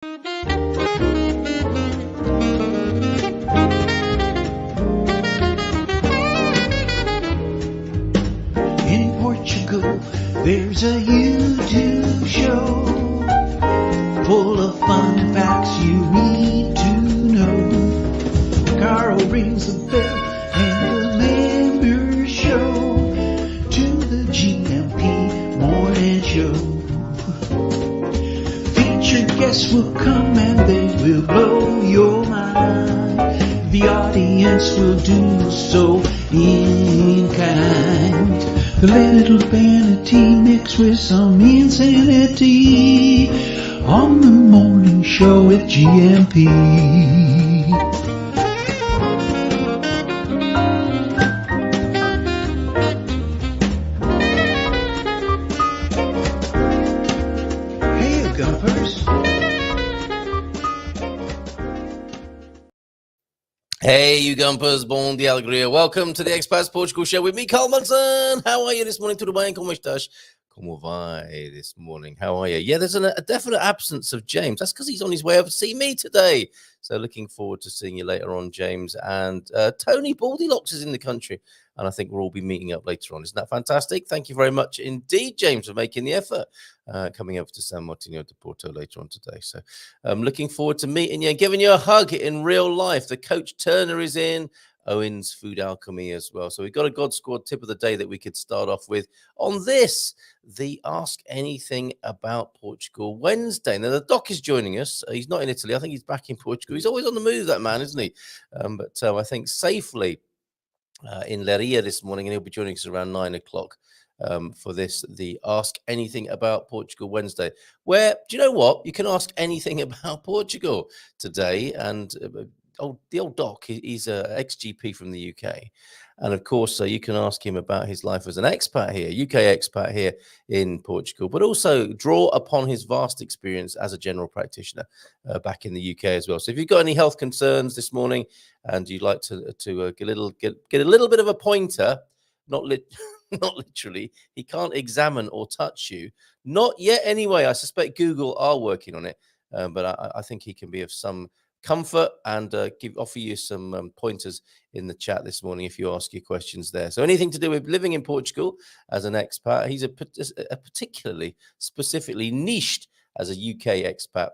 In Portugal, there's a YouTube show full of fun facts you need to know. Carl rings the bell and the members show to the GMP morning show. Featured guests will come and they will blow your mind. The audience will do so in kind. A little vanity mixed with some insanity on the morning show with GMP. Hey, Gumpers. Hey, you Gumpers, bom dia, alegria. Welcome to the Expat Portugal show with me, Carl Munson. How are you this morning? Tudo bem? Como estás? Como vai this morning? How are you? Yeah, there's a definite absence of James. That's because he's on his way over to see me today. So looking forward to seeing you later on, James. And Tony Baldylocks is in the country. And I think we'll all be meeting up later on. Isn't that fantastic? Thank you very much indeed, James, for making the effort. Coming over to San Martino de Porto later on today. So I'm looking forward to meeting you and giving you a hug in real life. The Coach Turner is in. Owen's Food Alchemy as well. So we've got a God Squad tip of the day that we could start off with on this, the Ask Anything About Portugal Wednesday. Now, the Doc is joining us. He's not in Italy. I think he's back in Portugal. He's always on the move, that man, isn't he? But I think safely in Leiria this morning, and he'll be joining us around 9 o'clock for this, the Ask Anything About Portugal Wednesday, where, do you know what? You can ask anything about Portugal today. And the old Doc, he's an ex-GP from the UK. And of course, you can ask him about his life as an expat here, UK expat here in Portugal, but also draw upon his vast experience as a general practitioner back in the UK as well. So if you've got any health concerns this morning and you'd like to get a little bit of a pointer, not literally, he can't examine or touch you. Not yet anyway. I suspect Google are working on it, but I think he can be of some comfort and offer you some pointers in the chat this morning if you ask your questions there. So anything to do with living in Portugal as an expat, he's a particularly specifically niched as a UK expat,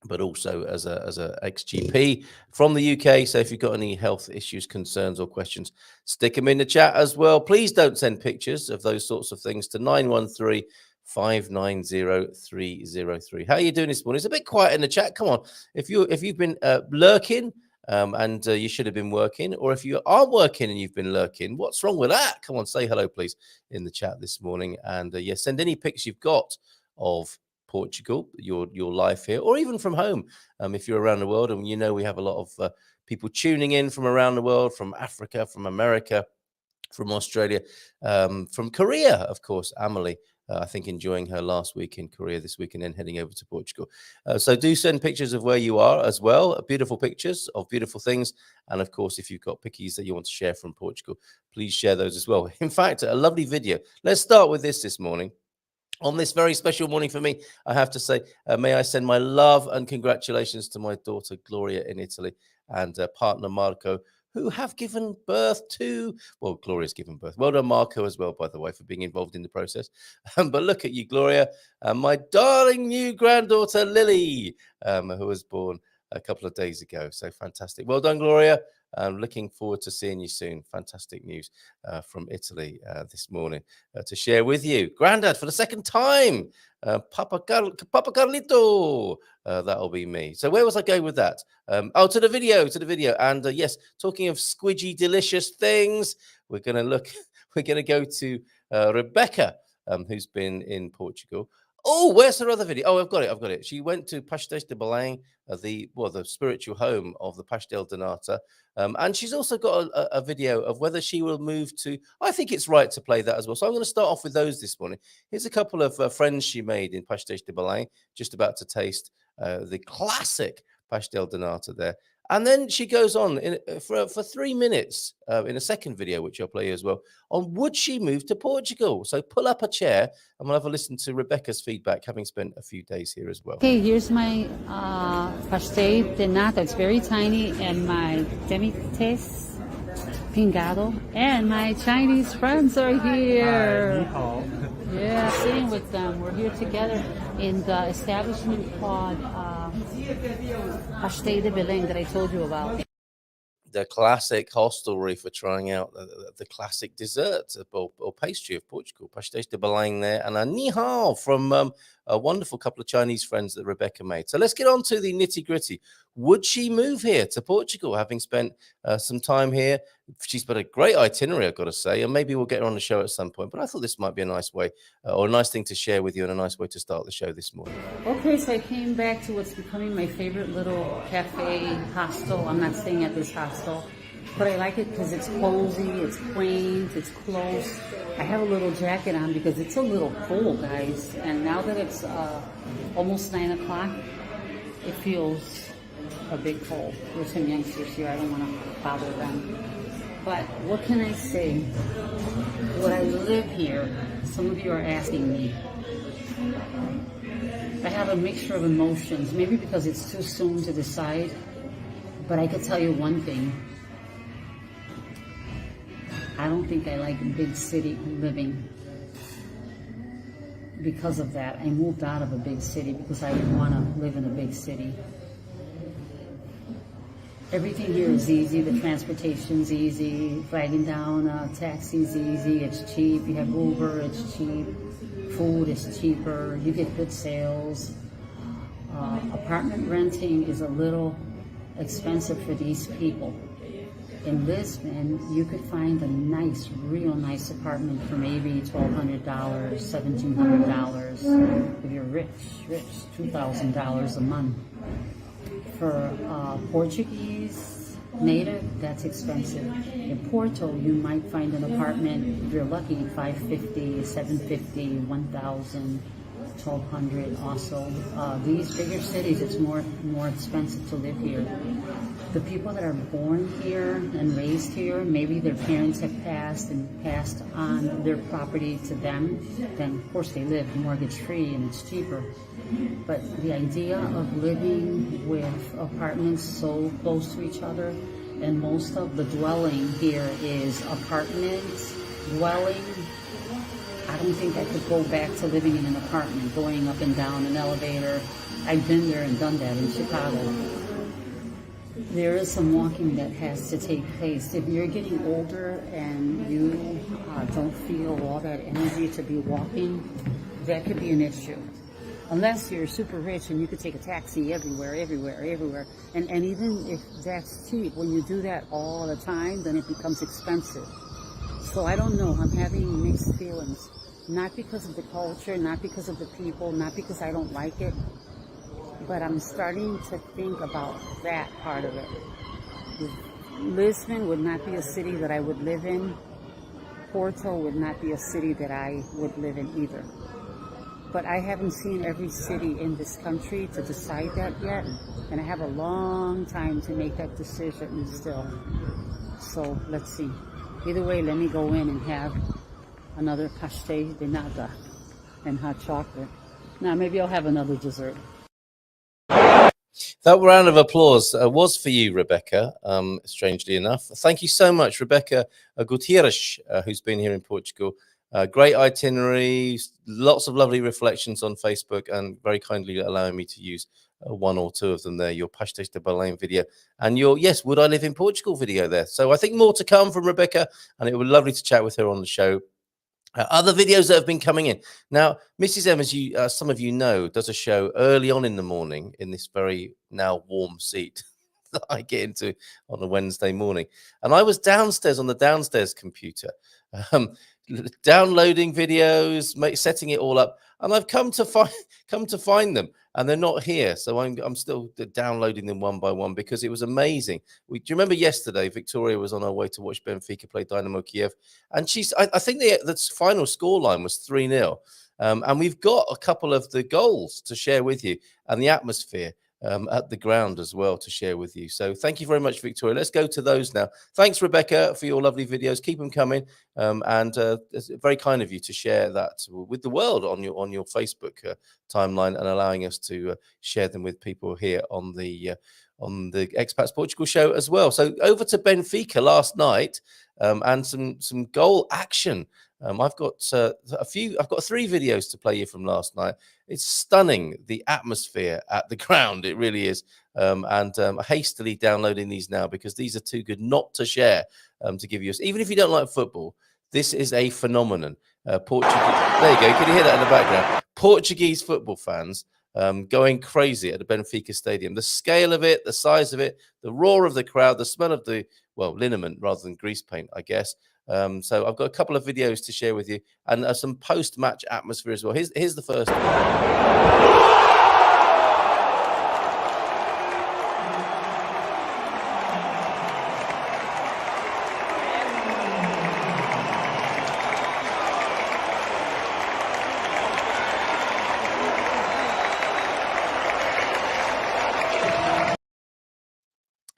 but also as a ex-GP from the UK. So if you've got any health issues, concerns or questions, stick them in the chat as well. Please don't send pictures of those sorts of things to 913 590 303. How are you doing this morning? It's a bit quiet in the chat. Come on. If you've been lurking and you should have been working, or if you aren't working and you've been lurking, what's wrong with that? Come on, say hello, please, in the chat this morning. And send any pics you've got of Portugal, your life here, or even from home, if you're around the world. And we have a lot of people tuning in from around the world, from Africa, from America, from Australia, from Korea, of course. Amelie, I think, enjoying her last week in Korea this week and then heading over to Portugal. So do send pictures of where you are as well, beautiful pictures of beautiful things. And of course, if you've got pickies that you want to share from Portugal, please share those as well. In fact, a lovely video. Let's start with this morning. On this very special morning for me, I have to say, may I send my love and congratulations to my daughter, Gloria, in Italy, and partner, Marco, who have given birth to, well, Gloria's given birth. Well done, Marco, as well, by the way, for being involved in the process. But look at you, Gloria, and my darling new granddaughter, Lily, who was born a couple of days ago. So fantastic. Well done, Gloria. I'm looking forward to seeing you soon. Fantastic news from Italy this morning to share with you. Granddad, for the second time, Papa Carlito. That'll be me. So where was I going with that? To the video. And yes, talking of squidgy, delicious things, we're going to go to Rebecca, who's been in Portugal. Oh, where's her other video? Oh, I've got it. She went to Pastéis de Belém, the spiritual home of the Pastel de Nata. And she's also got a video of whether she will move to, I think it's right to play that as well. So I'm going to start off with those this morning. Here's a couple of friends she made in Pastéis de Belém, just about to taste the classic Pastel de Nata there. And then she goes on for 3 minutes in a second video, which I'll play you as well, on would she move to Portugal? So pull up a chair and we'll have a listen to Rebecca's feedback, having spent a few days here as well. Okay, here's my pastel de nata. It's very tiny, and my demi-taste pingado. And my Chinese friends are here. Yeah, sitting with them. We're here together in the establishment called Pastel de Belém that I told you about. The classic hostelry for trying out the classic dessert or pastry of Portugal, pastéis de Belém there, and a ni hao from a wonderful couple of Chinese friends that Rebecca made. So let's get on to the nitty gritty. Would she move here to Portugal, having spent some time here? She's got a great itinerary, I've got to say, and maybe we'll get her on the show at some point. But I thought this might be a nice way or a nice thing to share with you and a nice way to start the show this morning. Okay, so I came back to what's becoming my favorite little cafe hostel. I'm not staying at this hostel, but I like it because it's cozy, it's quaint, it's close. I have a little jacket on because it's a little cold, guys. And now that it's almost 9 o'clock, it feels a bit cold. There's some youngsters here. I don't want to bother them. But what can I say? Would I live here? Some of you are asking me. I have a mixture of emotions, maybe because it's too soon to decide, but I could tell you one thing. I don't think I like big city living. Because of that, I moved out of a big city because I didn't want to live in a big city. Everything here is easy. The transportation's easy. Flagging down a taxi's easy. It's cheap. You have Uber, it's cheap. Food is cheaper. You get good sales. Apartment renting is a little expensive for these people. In Lisbon, you could find a nice, real nice apartment for maybe $1,200, $1,700. If you're rich, $2,000 a month. For Portuguese native, that's expensive. In Porto, you might find an apartment, if you're lucky, $550, $750, $1,000, $1,200 also. These bigger cities, it's more expensive to live here. The people that are born here and raised here, maybe their parents have passed and passed on their property to them, then of course they live mortgage-free and it's cheaper. But the idea of living with apartments so close to each other, and most of the dwelling here is apartments, dwelling. I don't think I could go back to living in an apartment, going up and down an elevator. I've been there and done that in Chicago. There is some walking that has to take place. If you're getting older and you don't feel all that energy to be walking, that could be an issue. Unless you're super rich and you could take a taxi everywhere. And even if that's cheap, when you do that all the time, then it becomes expensive. So I don't know, I'm having mixed feelings. Not because of the culture, not because of the people, not because I don't like it, but I'm starting to think about that part of it. Lisbon would not be a city that I would live in. Porto would not be a city that I would live in either. But I haven't seen every city in this country to decide that yet, and I have a long time to make that decision still. So let's see. Either way, let me go in and have another pastel de nata and hot chocolate. Now maybe I'll have another dessert. That round of applause was for you, Rebecca, strangely enough. Thank you so much, Rebecca Gutierrez, who's been here in Portugal. Great itinerary, lots of lovely reflections on Facebook, and very kindly allowing me to use one or two of them there, your Pastéis de Belém video and your Yes, Would I Live in Portugal video there. So I think more to come from Rebecca, and it would be lovely to chat with her on the show. Other videos that have been coming in. Now, Mrs. M, as you, some of you know, does a show early on in the morning in this very now warm seat that I get into on a Wednesday morning. And I was downstairs on the downstairs computer, downloading videos, setting it all up, and I've come to find them, and they're not here. So I'm still downloading them one by one because it was amazing. Do you remember yesterday? Victoria was on her way to watch Benfica play Dynamo Kiev, and I think the final scoreline was 3-0. And we've got a couple of the goals to share with you, and the atmosphere at the ground as well to share with you. So thank you very much, Victoria. Let's go to those now. Thanks, Rebecca, for your lovely videos. Keep them coming. And it's very kind of you to share that with the world on your Facebook timeline and allowing us to share them with people here on the Expats Portugal show as well. So over to Benfica last night and some goal action. I've got 3 videos to play you from last night. It's stunning, the atmosphere at the ground. It really is. Hastily downloading these now because these are too good not to share to give you. Even if you don't like football, this is a phenomenon. Portuguese. There you go. Can you hear that in the background? Portuguese football fans going crazy at the Benfica stadium. The scale of it, the size of it, the roar of the crowd, the smell of the liniment rather than grease paint, I guess. So I've got a couple of videos to share with you and some post-match atmosphere as well. Here's the first one.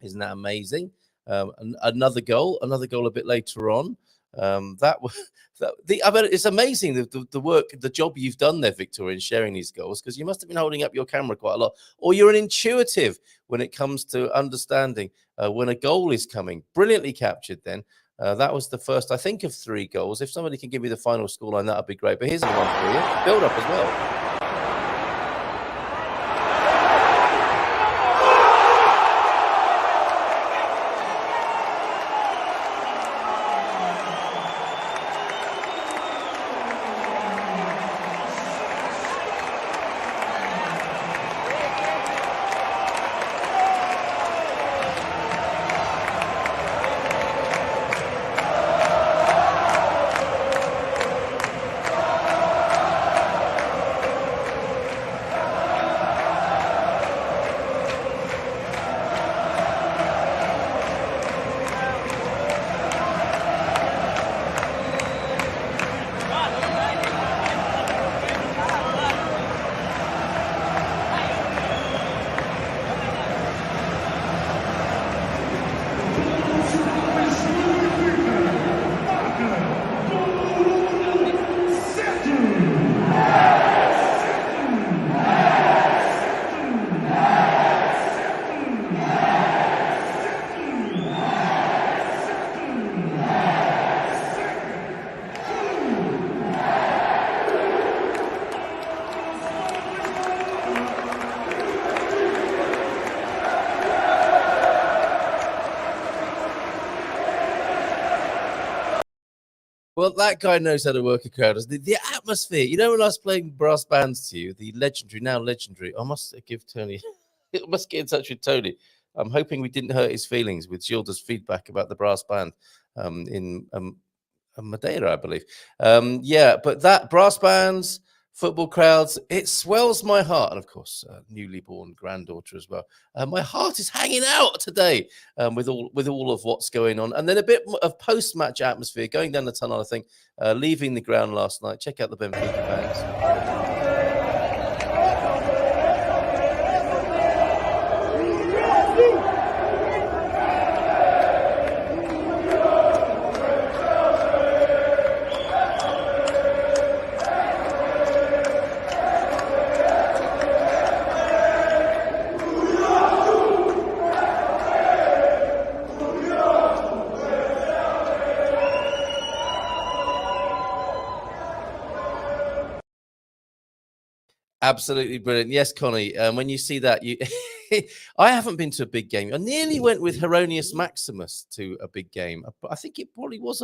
Isn't that amazing? Another goal a bit later on. It's amazing the work, the job you've done there, Victoria, in sharing these goals, because you must have been holding up your camera quite a lot, or you're an intuitive when it comes to understanding when a goal is coming. Brilliantly captured then. That was the first, I think, of 3 goals. If somebody can give me the final scoreline, that would be great. But here's the one for you. Build up as well. Well, that guy knows how to work a crowd. The atmosphere. You know, when I was playing brass bands to you, the now legendary. I must give Tony. I must get in touch with Tony. I'm hoping we didn't hurt his feelings with Gilda's feedback about the brass band in Madeira, I believe. But that brass bands, football crowds, it swells my heart. And of course, newly born granddaughter as well. My heart is hanging out today with all of what's going on. And then a bit of post-match atmosphere going down the tunnel, I think, leaving the ground last night. Check out the Benfica fans. Absolutely brilliant. Yes, Connie. When you see that, I haven't been to a big game. I nearly went with Hieronymus Maximus to a big game. I think it probably was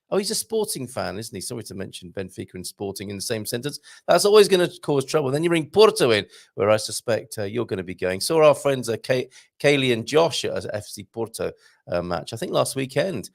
he's a Sporting fan, isn't he? Sorry to mention Benfica and Sporting in the same sentence. That's always going to cause trouble. Then you bring Porto in, where I suspect you're going to be going. Saw our friends Kaylee and Josh at FC Porto match, I think last weekend.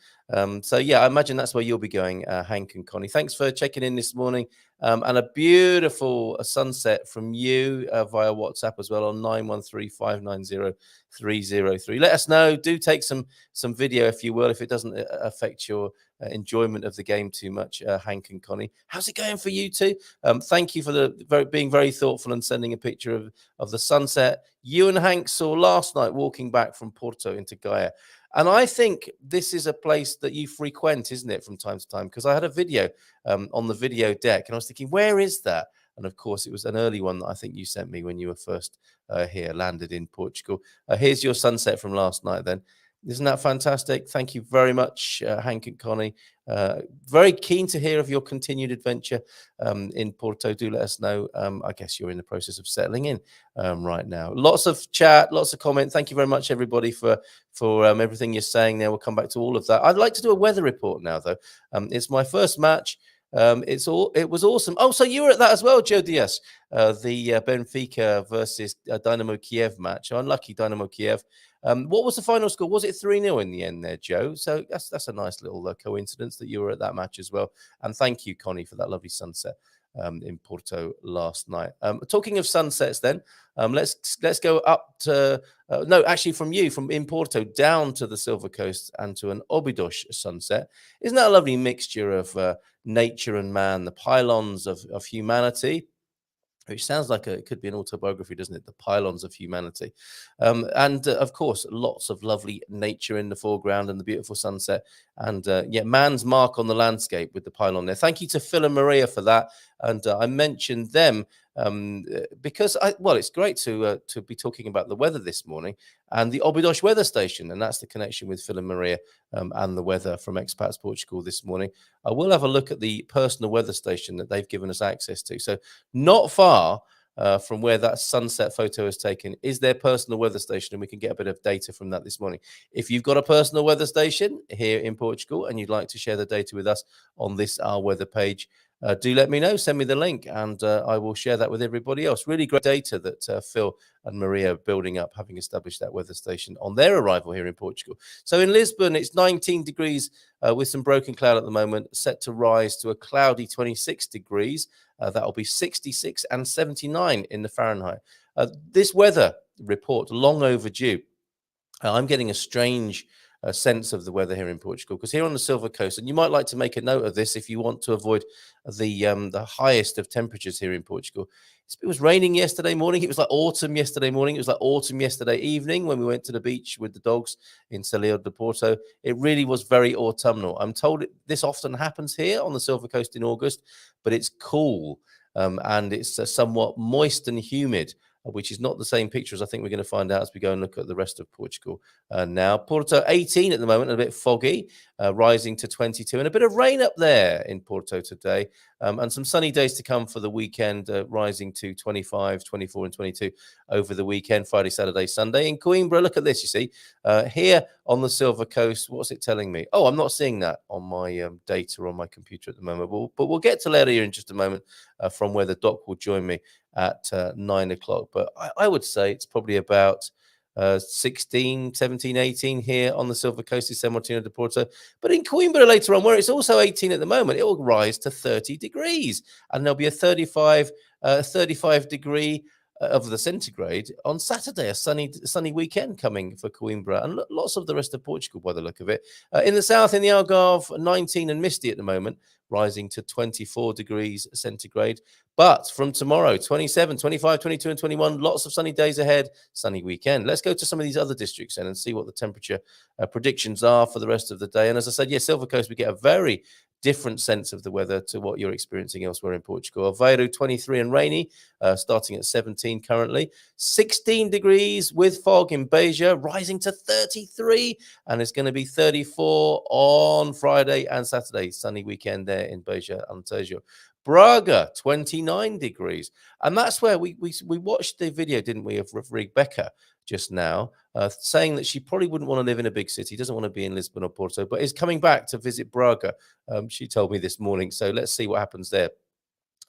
So yeah, I imagine that's where you'll be going, Hank and Connie. Thanks for checking in this morning. And a beautiful sunset from you via WhatsApp as well on 913-590-303. Let us know. Do take some video, if you will, if it doesn't affect your enjoyment of the game too much, Hank and Connie. How's it going for you two? Thank you for being very thoughtful and sending a picture of the sunset you and Hank saw last night walking back from Porto into Gaia. And I think this is a place that you frequent, isn't it, from time to time? Because I had a video on the video deck, and I was thinking, where is that? And of course, it was an early one that I think you sent me when you were first here, landed in Portugal. Here's your sunset from last night then. Isn't that fantastic? Thank you very much, Hank and Connie. Very keen to hear of your continued adventure in Porto. Do let us know. I guess you're in the process of settling in right now. Lots of chat, lots of comment. Thank you very much, everybody, for everything you're saying there. We'll come back to all of that. I'd like to do a weather report now, though. It's my first match. It was awesome. Oh, so you were at that as well, Joe Diaz, the Benfica versus Dynamo Kiev match. Unlucky Dynamo Kiev. What was the final score? Was it 3-0 in the end there, Joe? So that's a nice little coincidence that you were at that match as well. And thank you, Connie, for that lovely sunset in Porto last night. Talking of sunsets then, let's go up to, from in Porto down to the Silver Coast and to an Óbidos sunset. Isn't that a lovely mixture of nature and man, the pylons of humanity? Which sounds like it could be an autobiography, doesn't it? The pylons of humanity. And of course, lots of lovely nature in the foreground and the beautiful sunset. And man's mark on the landscape with the pylon there. Thank you to Phil and Maria for that. And I mentioned them because it's great to be talking about the weather this morning and the Óbidos weather station. And that's the connection with Phil and Maria and the weather from Expats Portugal this morning. I will have a look at the personal weather station that they've given us access to. So not far from where that sunset photo is taken is their personal weather station, and we can get a bit of data from that this morning. If you've got a personal weather station here in Portugal and you'd like to share the data with us on this Our Weather page, do let me know. Send me the link, and I will share that with everybody else. Really great data that Phil and Maria are building up, having established that weather station on their arrival here in Portugal. So in Lisbon, it's 19 degrees with some broken cloud at the moment, set to rise to a cloudy 26 degrees. That'll be 66 and 79 in the Fahrenheit. This weather report, long overdue. I'm getting a strange sense of the weather here in Portugal, because here on the Silver Coast, and you might like to make a note of this if you want to avoid the highest of temperatures here in Portugal. It was raining yesterday morning. It was like autumn yesterday morning. It was like autumn yesterday evening when we went to the beach with the dogs in Leiria de Porto. It really was very autumnal. I'm told this often happens here on the Silver Coast in August, but it's cool and it's somewhat moist and humid, which is not the same picture as I think we're going to find out as we go and look at the rest of Portugal now. Porto 18 at the moment, a bit foggy, rising to 22, and a bit of rain up there in Porto today, and some sunny days to come for the weekend, rising to 25, 24 and 22 over the weekend, Friday, Saturday, Sunday. In Coimbra, look at this, you see, here on the Silver Coast, what's it telling me? Oh, I'm not seeing that on my data on my computer at the moment, but we'll get to Leiria in just a moment from where the doc will join me at 9 o'clock. But I would say it's probably about 16, 17, 18 here on the Silver Coast of San Martino de Porto. But in Coimbra later on, where it's also 18 at the moment, it will rise to 30 degrees. And there'll be a 35 degree of the centigrade on Saturday, a sunny weekend coming for Coimbra and lots of the rest of Portugal by the look of it. In the south, in the Algarve, 19 and misty at the moment, rising to 24 degrees centigrade. But from tomorrow, 27, 25, 22 and 21, lots of sunny days ahead, sunny weekend. Let's go to some of these other districts then and see what the temperature predictions are for the rest of the day. And as I said, Silver Coast, we get a very different sense of the weather to what you're experiencing elsewhere in Portugal. Aveiro, 23 and rainy, starting at 17 currently. 16 degrees with fog in Beja, rising to 33, and it's going to be 34 on Friday and Saturday. Sunny weekend there in Beja and Tejo. Braga, 29 degrees. And that's where we watched the video, didn't we, of Rebecca just now, saying that she probably wouldn't want to live in a big city, doesn't want to be in Lisbon or Porto, but is coming back to visit Braga. She told me this morning. So let's see what happens there.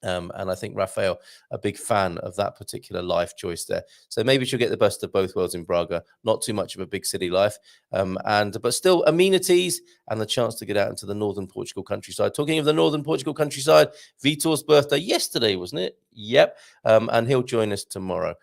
And I think Rafael, a big fan of that particular life choice there. So maybe she'll get the best of both worlds in Braga. Not too much of a big city life, but still amenities and the chance to get out into the northern Portugal countryside. Talking of the northern Portugal countryside, Vitor's birthday yesterday, wasn't it? Yep. And he'll join us tomorrow.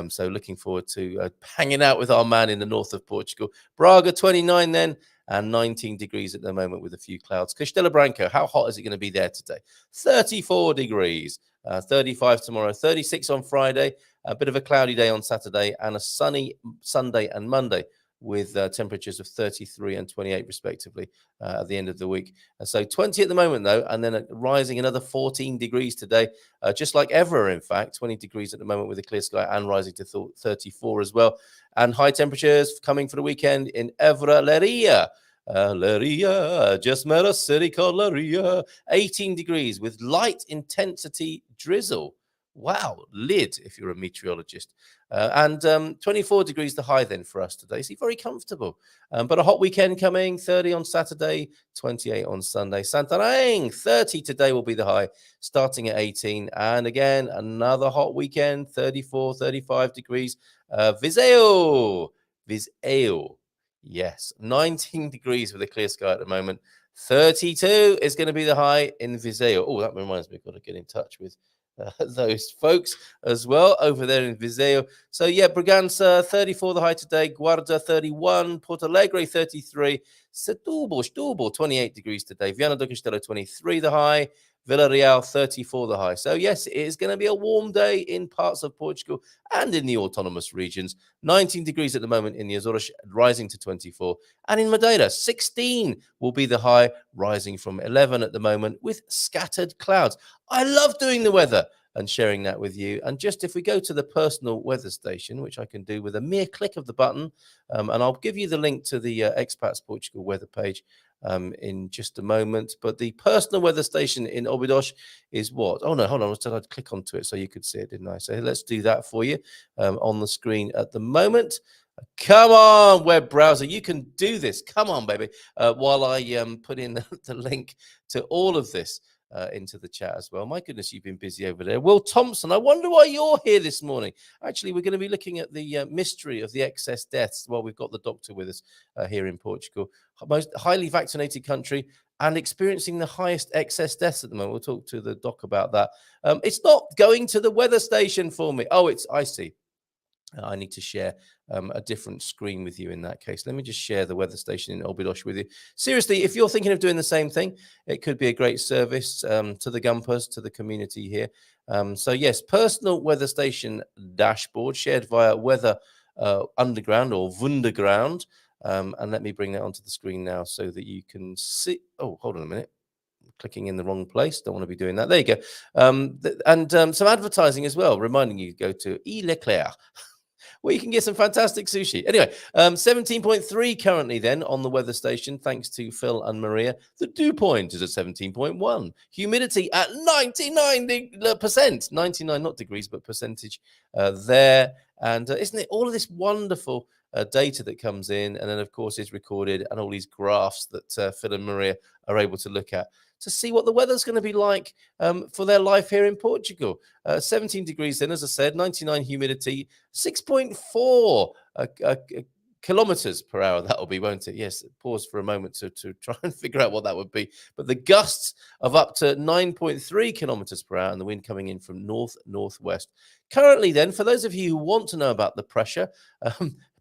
So looking forward to hanging out with our man in the north of Portugal. Braga 29 then, and 19 degrees at the moment with a few clouds. Castelo Branco, how hot is it going to be there today? 34 degrees, 35 tomorrow, 36 on Friday, a bit of a cloudy day on Saturday, and a sunny Sunday and Monday with temperatures of 33 and 28 respectively at the end of the week. So 20 at the moment though, and then rising another 14 degrees today, just like ever, in fact, 20 degrees at the moment with a clear sky and rising to 34 as well. And high temperatures coming for the weekend in Évora, Leiria. Leiria, just met a city called Leiria. 18 degrees with light intensity drizzle. Wow, lid if you're a meteorologist. And 24 degrees the high then for us today. So very comfortable. But a hot weekend coming, 30 on Saturday, 28 on Sunday. Santarém, 30 today will be the high, starting at 18. And again, another hot weekend, 34, 35 degrees. Viseu. Yes, 19 degrees with a clear sky at the moment. 32 is going to be the high in Viseu. Oh, that reminds me, I've got to get in touch with those folks as well over there in Viseu. So yeah, Bragança 34 the high today, Guarda 31, Porto Alegre 33, Setúbal 28 degrees today, Viana do Castelo 23 the high, Villarreal 34 the high. So yes, it is going to be a warm day in parts of Portugal and in the autonomous regions. 19 degrees at the moment in the Azores, rising to 24. And in Madeira, 16 will be the high, rising from 11 at the moment with scattered clouds. I love doing the weather and sharing that with you. And just if we go to the personal weather station, which I can do with a mere click of the button, and I'll give you the link to the Expats Portugal weather page in just a moment. But the personal weather station in Óbidos is what? Oh, no, hold on. I said I'd click onto it so you could see it, didn't I? So let's do that for you on the screen at the moment. Come on, web browser. You can do this. Come on, baby. While I put in the link to all of this into the chat as well. My goodness, you've been busy over there. Will Thompson, I wonder why you're here this morning. Actually, we're going to be looking at the mystery of the excess deaths. Well, we've got the doctor with us here in Portugal. Most highly vaccinated country and experiencing the highest excess deaths at the moment. We'll talk to the doc about that. It's not going to the weather station for me. Oh, I see. I need to share a different screen with you in that case. Let me just share the weather station in Óbidos with you. Seriously, if you're thinking of doing the same thing, it could be a great service to the Gumpers, to the community here. So yes, personal weather station dashboard shared via Weather Underground or Wunderground. And let me bring that onto the screen now so that you can see. Oh, hold on a minute. Clicking in the wrong place. Don't want to be doing that. There you go. And some advertising as well, reminding you to go to Leclerc, where you can get some fantastic sushi. Anyway, 17.3 currently then on the weather station, thanks to Phil and Maria. The dew point is at 17.1. Humidity at 99%. 99, not degrees, but percentage there. And isn't it all of this wonderful data that comes in and then, of course, is recorded and all these graphs that Phil and Maria are able to look at to see what the weather's going to be like for their life here in Portugal. 17 degrees then, as I said, 99 humidity, 6.4 kilometers per hour. That'll be, won't it? Yes, pause for a moment to try and figure out what that would be. But the gusts of up to 9.3 kilometers per hour and the wind coming in from northwest. Currently then, for those of you who want to know about the pressure,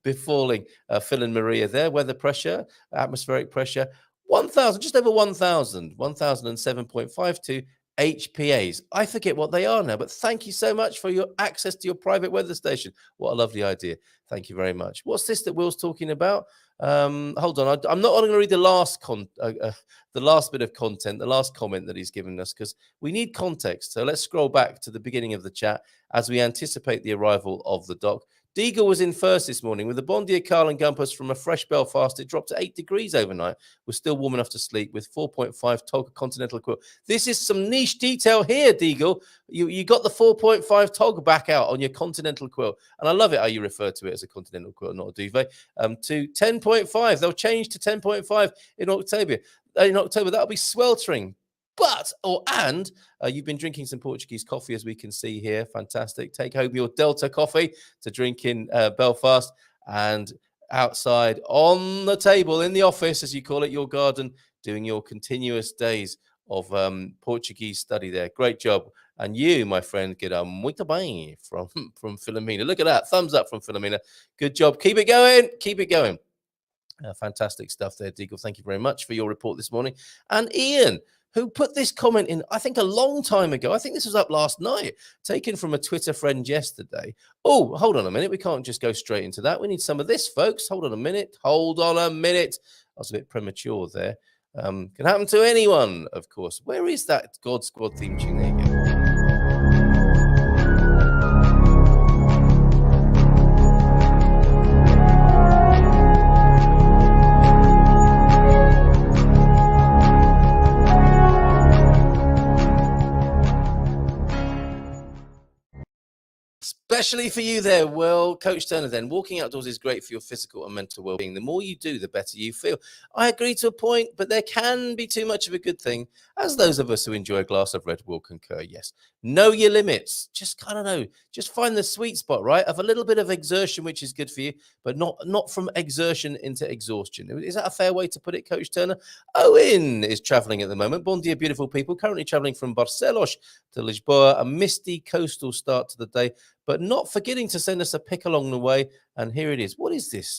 befalling Phil and Maria there, weather pressure, atmospheric pressure, 1,000, just over 1,000, 1,007.52 HPAs. I forget what they are now, but thank you so much for your access to your private weather station. What a lovely idea. Thank you very much. What's this that Will's talking about? Hold on. I'm not going to read the last bit of content, the last comment that he's given us, because we need context. So let's scroll back to the beginning of the chat as we anticipate the arrival of the doc. Deagle was in first this morning with the Bon Dia Carl and Gumpers from a fresh Belfast. It dropped to 8 degrees overnight. We're still warm enough to sleep with 4.5 Tog continental quilt. This is some niche detail here, Deagle. You got the 4.5 Tog back out on your continental quilt. And I love it how you refer to it as a continental quilt, not a duvet. To 10.5. They'll change to 10.5 in October. That'll be sweltering. You've been drinking some Portuguese coffee, as we can see here. Fantastic. Take home your Delta coffee to drink in Belfast, and outside on the table in the office, as you call it, your garden, doing your continuous days of Portuguese study there. Great job. And you, my friend, get a muito bem from Filomena. Look at that. Thumbs up from Filomena. Good job. Keep it going. Keep it going. Fantastic stuff there, Deagle. Thank you very much for your report this morning. And Ian, who put this comment in, I think, a long time ago. I think this was up last night, taken from a Twitter friend yesterday. Oh, hold on a minute. We can't just go straight into that. We need some of this, folks. Hold on a minute. Hold on a minute. I was a bit premature there. Can happen to anyone, of course. Where is that God Squad theme tune? There you go. Especially for you there. Well, Coach Turner, then, walking outdoors is great for your physical and mental well-being. The more you do, the better you feel. I agree to a point, but there can be too much of a good thing, as those of us who enjoy a glass of red will concur. Yes. Know your limits. Just kind of know. Just find the sweet spot, right, of a little bit of exertion, which is good for you, but not from exertion into exhaustion. Is that a fair way to put it, Coach Turner? Owen is traveling at the moment. Bon dia, beautiful people. Currently traveling from Barcelos to Lisboa. A misty coastal start to the day, but not forgetting to send us a pic along the way. And here it is. What is this?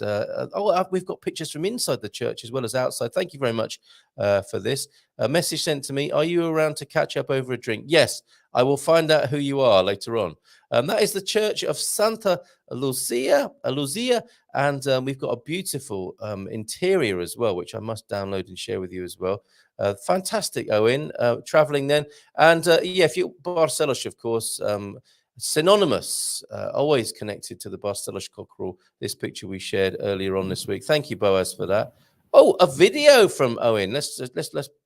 We've got pictures from inside the church as well as outside. Thank you very much for this. A message sent to me. Are you around to catch up over a drink? Yes, I will find out who you are later on. That is the Church of Santa Lucia, and we've got a beautiful interior as well, which I must download and share with you as well. Fantastic, Owen, traveling then. And if you're Barcelos, of course, synonymous, always connected to the Barcelos cockerel. This picture we shared earlier on this week. Thank you, Boaz, for that. Oh, a video from Owen. Let's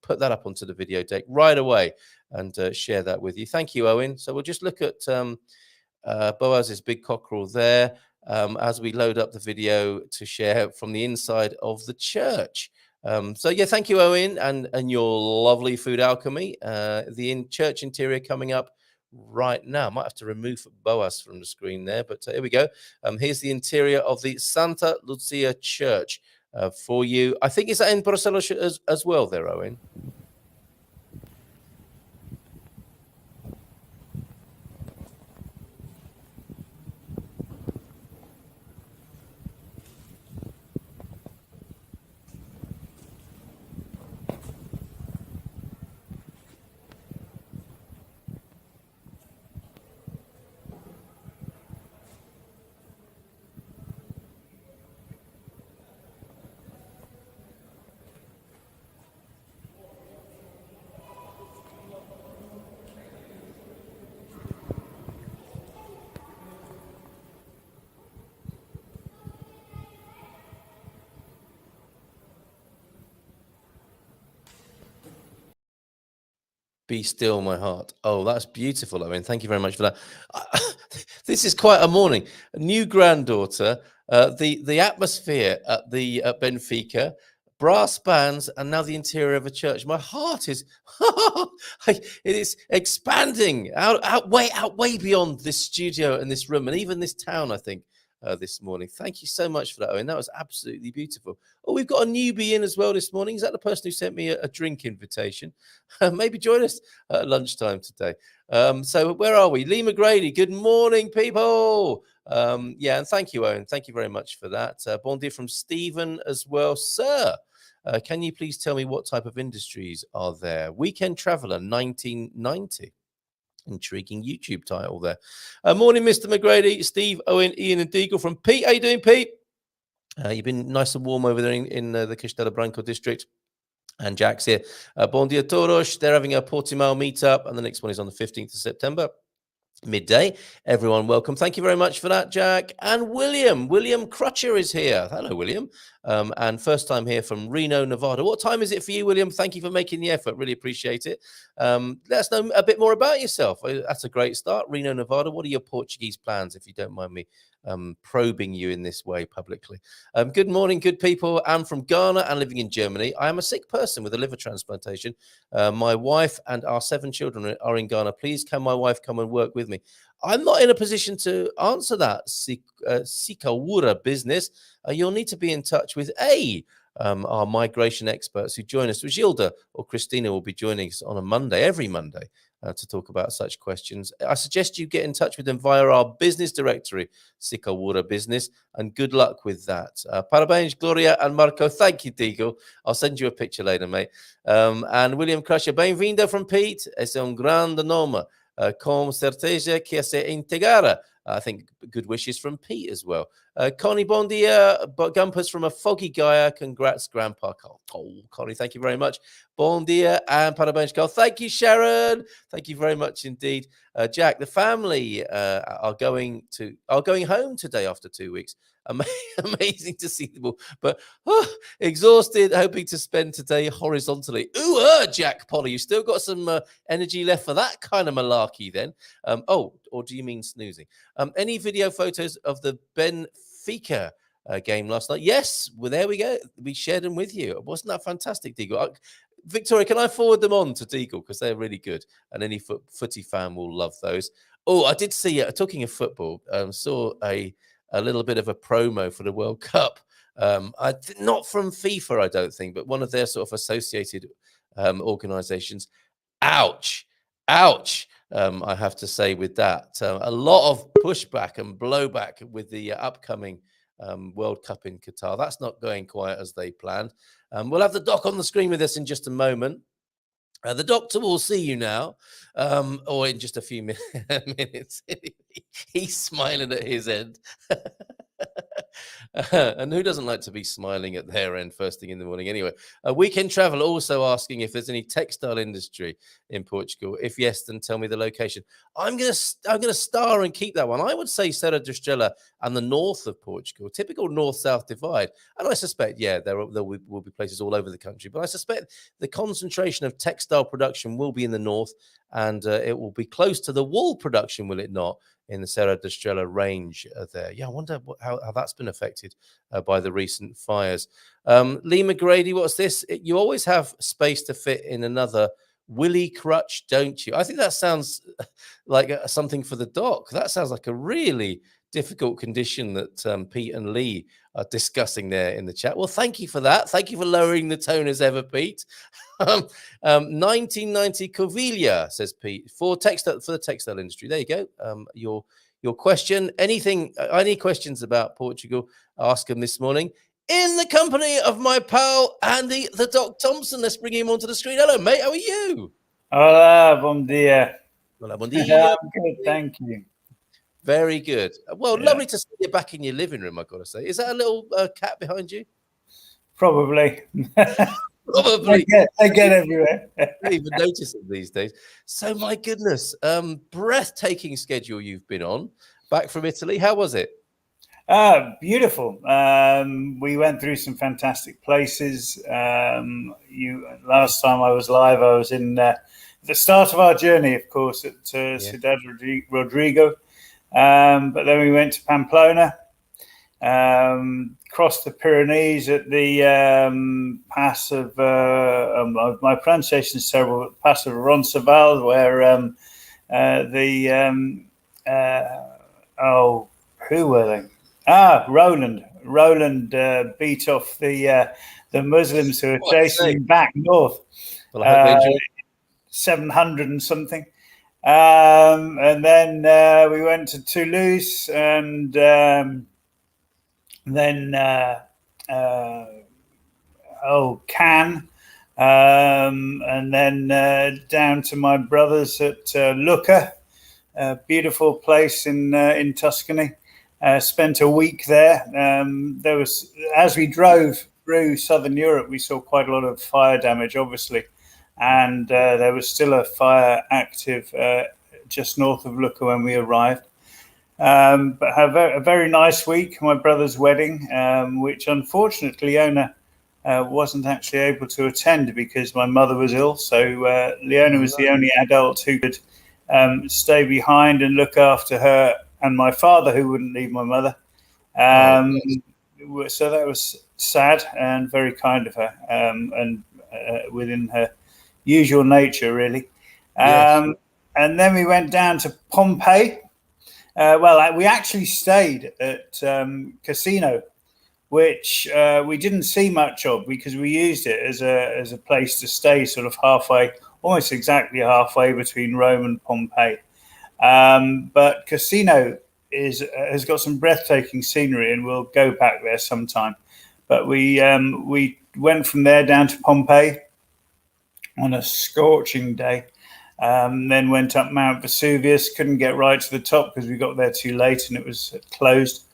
put that up onto the video deck right away and share that with you. Thank you, Owen. So we'll just look at Boaz's big cockerel there as we load up the video to share from the inside of the church. Thank you, Owen, and your lovely food alchemy. The church interior coming up right now. I might have to remove Boaz from the screen there, but here we go. Here's the interior of the Santa Lucia Church for you. I think it's in Barcelos as well there, Owen. Be still, my heart. Oh, that's beautiful. I mean, thank you very much for that. This is quite a morning. A new granddaughter, the atmosphere at Benfica, brass bands, and now the interior of a church. My heart is it is expanding out way beyond this studio and this room and even this town, I think. This morning. Thank you so much for that, Owen. That was absolutely beautiful. Oh, we've got a newbie in as well this morning. Is that the person who sent me a drink invitation? Maybe join us at lunchtime today. So where are we? Lee McGrady. Good morning, people. And thank you, Owen. Thank you very much for that. Bon dia from Stephen as well. Sir, can you please tell me what type of industries are there? Weekend Traveller 1990. Intriguing YouTube title there. Morning, Mr. McGrady, Steve, Owen, Ian, and Deagle from Pete. How you doing, Pete? You've been nice and warm over there in the Castelo Branco district. And Jack's here. Bon dia todos. They're having a Portimao meetup, and the next one is on the 15th of September. Midday. Everyone welcome. Thank you very much for that, Jack. And William Crutcher is here. Hello, William. And first time here from Reno, Nevada. What time is it for you, William? Thank you for making the effort. Really appreciate it. Let us know a bit more about yourself. That's a great start. Reno, Nevada. What are your Portuguese plans, if you don't mind me probing you in this way publicly. Good morning, good people. I'm from Ghana and living in Germany. I am a sick person with a liver transplantation. My wife and our 7 children are in Ghana. Please, can my wife come and work with me? I'm not in a position to answer that, Sikawura business. You'll need to be in touch with our migration experts who join us. Gilda or Christina will be joining us on a Monday, every Monday, to talk about such questions. I suggest you get in touch with them via our business directory, Sikawura Business, and good luck with that. Parabéns, Gloria and Marco. Thank you, Diego. I'll send you a picture later, mate. And William Crusher, bem-vindo from Pete. Esse é grande nome. Com certeza que se integrará. I think good wishes from Pete as well. Connie, bon dia. Gumpers from a foggy Gaia. Congrats, Grandpa Carl. Oh, Connie, thank you very much. Bon dia and parabéns, Carl. Thank you, Sharon. Thank you very much indeed. Jack, the family are going home today after 2 weeks. Amazing to see them all, but exhausted, hoping to spend today horizontally. Ooh, Jack Polly, you still got some energy left for that kind of malarkey then? Or do you mean snoozing? Any video photos of the Benfica game last night? Yes, well, there we go. We shared them with you. Wasn't that fantastic, Deagle? Victoria, can I forward them on to Deagle? Because they're really good. And any footy fan will love those. Oh, I did see, talking of football, saw a little bit of a promo for the World Cup. Not from FIFA, I don't think, but one of their sort of associated organizations. Ouch. I have to say with that. A lot of pushback and blowback with the upcoming World Cup in Qatar. That's not going quite as they planned. We'll have the doc on the screen with us in just a moment. The doctor will see you now, or in just a few minutes. He's smiling at his end. And who doesn't like to be smiling at their end first thing in the morning? Anyway, Weekend Travel also asking if there's any textile industry in Portugal. If yes, then tell me the location. I'm gonna star and keep that one. I would say Serra da Estrela and the north of Portugal, typical north-south divide. And I suspect, there will be places all over the country, but I suspect the concentration of textile production will be in the north, and it will be close to the wool production, will it not? In the Serra da Estrela range there. Yeah, I wonder how that's been affected by the recent fires. Lee McGrady, what's this? You always have space to fit in another willy crutch, don't you? I think that sounds like something for the doc. That sounds like a really difficult condition that Pete and Lee are discussing there in the chat. Well, thank you for that. Thank you for lowering the tone as ever, Pete. 1990 Covilla, says Pete, for the textile industry. There you go. Your question. Any questions about Portugal? Ask them this morning in the company of my pal Andy the Doc Thomson. Let's bring him onto the screen. Hello, mate. How are you? Hola, bon dia. Hola, bon dia. I'm good, thank you. Very good. Well, lovely to see you back in your living room, I've got to say. Is that a little cat behind you? Probably. Probably. I get everywhere. I don't even notice it these days. So, my goodness, breathtaking schedule you've been on. Back from Italy. How was it? Beautiful. We went through some fantastic places. Last time I was live, I was in the start of our journey, of course, at Ciudad Rodrigo. But then we went to Pamplona, crossed the Pyrenees at the pass of my pronunciation is terrible. Pass of Roncesvalles, where who were they? Roland beat off the Muslims who were chasing him back north. 700 and something. And then we went to Toulouse, and then Cannes, and then down to my brothers at Lucca, a beautiful place in Tuscany. Spent a week there. As we drove through southern Europe, we saw quite a lot of fire damage, obviously. And there was still a fire active just north of Lucca when we arrived. But have a very nice week. My brother's wedding, which unfortunately Leona wasn't actually able to attend because my mother was ill. So Leona was the only adult who could stay behind and look after her and my father, who wouldn't leave my mother. So that was sad and very kind of her, and within her usual nature, really. And then we went down to Pompeii. We actually stayed at Casino, which we didn't see much of because we used it as a place to stay, sort of halfway, almost exactly halfway between Rome and Pompeii. But Casino has got some breathtaking scenery, and we'll go back there sometime. But we went from there down to Pompeii on a scorching day. Then went up Mount Vesuvius. Couldn't get right to the top because we got there too late and it was closed.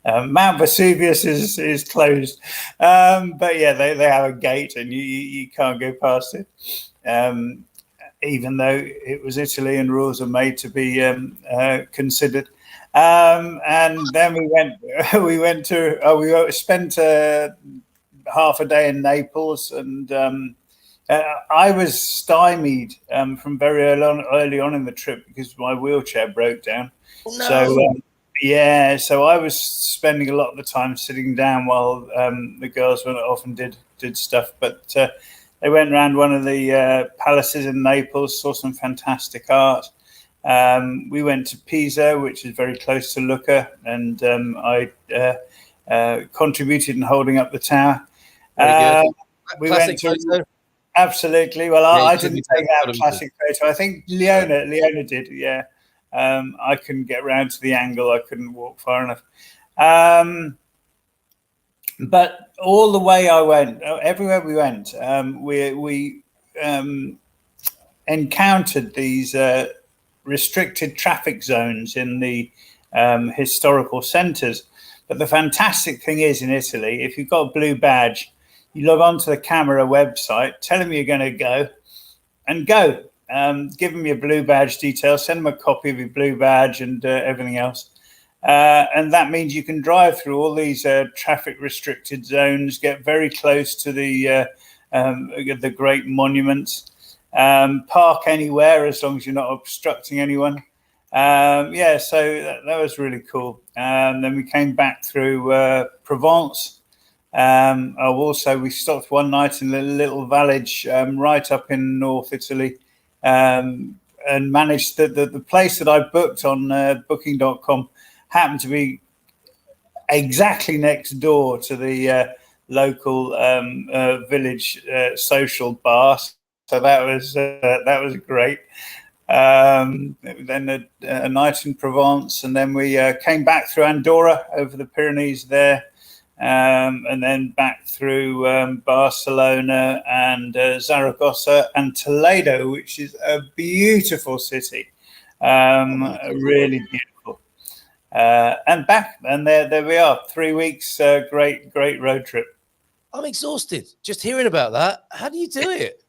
Mount Vesuvius is closed, but yeah, they have a gate and you can't go past it. Even though it was Italy and rules are made to be considered. And then we spent half a day in Naples, and I was stymied from very early on in the trip because my wheelchair broke down. Oh, no. So I was spending a lot of the time sitting down while the girls went off and did stuff. But they went around one of the palaces in Naples, saw some fantastic art. We went to Pisa, which is very close to Lucca, and I contributed in holding up the tower. We went to absolutely. Well, I didn't take that classic photo. I think Leona did. Yeah, I couldn't get around to the angle. I couldn't walk far enough. But all the way I went, everywhere we went, we encountered these restricted traffic zones in the historical centres. But the fantastic thing is, in Italy, if you've got a blue badge, you log on to the camera website, tell them you're going to go, and go. Give them your blue badge details, send them a copy of your blue badge and everything else. And that means you can drive through all these traffic restricted zones, get very close to the great monuments, park anywhere as long as you're not obstructing anyone. So that was really cool. And then we came back through Provence. We stopped one night in a little village right up in North Italy, and managed the place that I booked on booking.com happened to be exactly next door to the local village social bar. So that was great. Then a night in Provence, and then we came back through Andorra over the Pyrenees there, and then back through Barcelona and Zaragoza and Toledo, which is a beautiful city, really beautiful. And back, and there we are, 3 weeks, great road trip. I'm exhausted just hearing about that. How do you do it?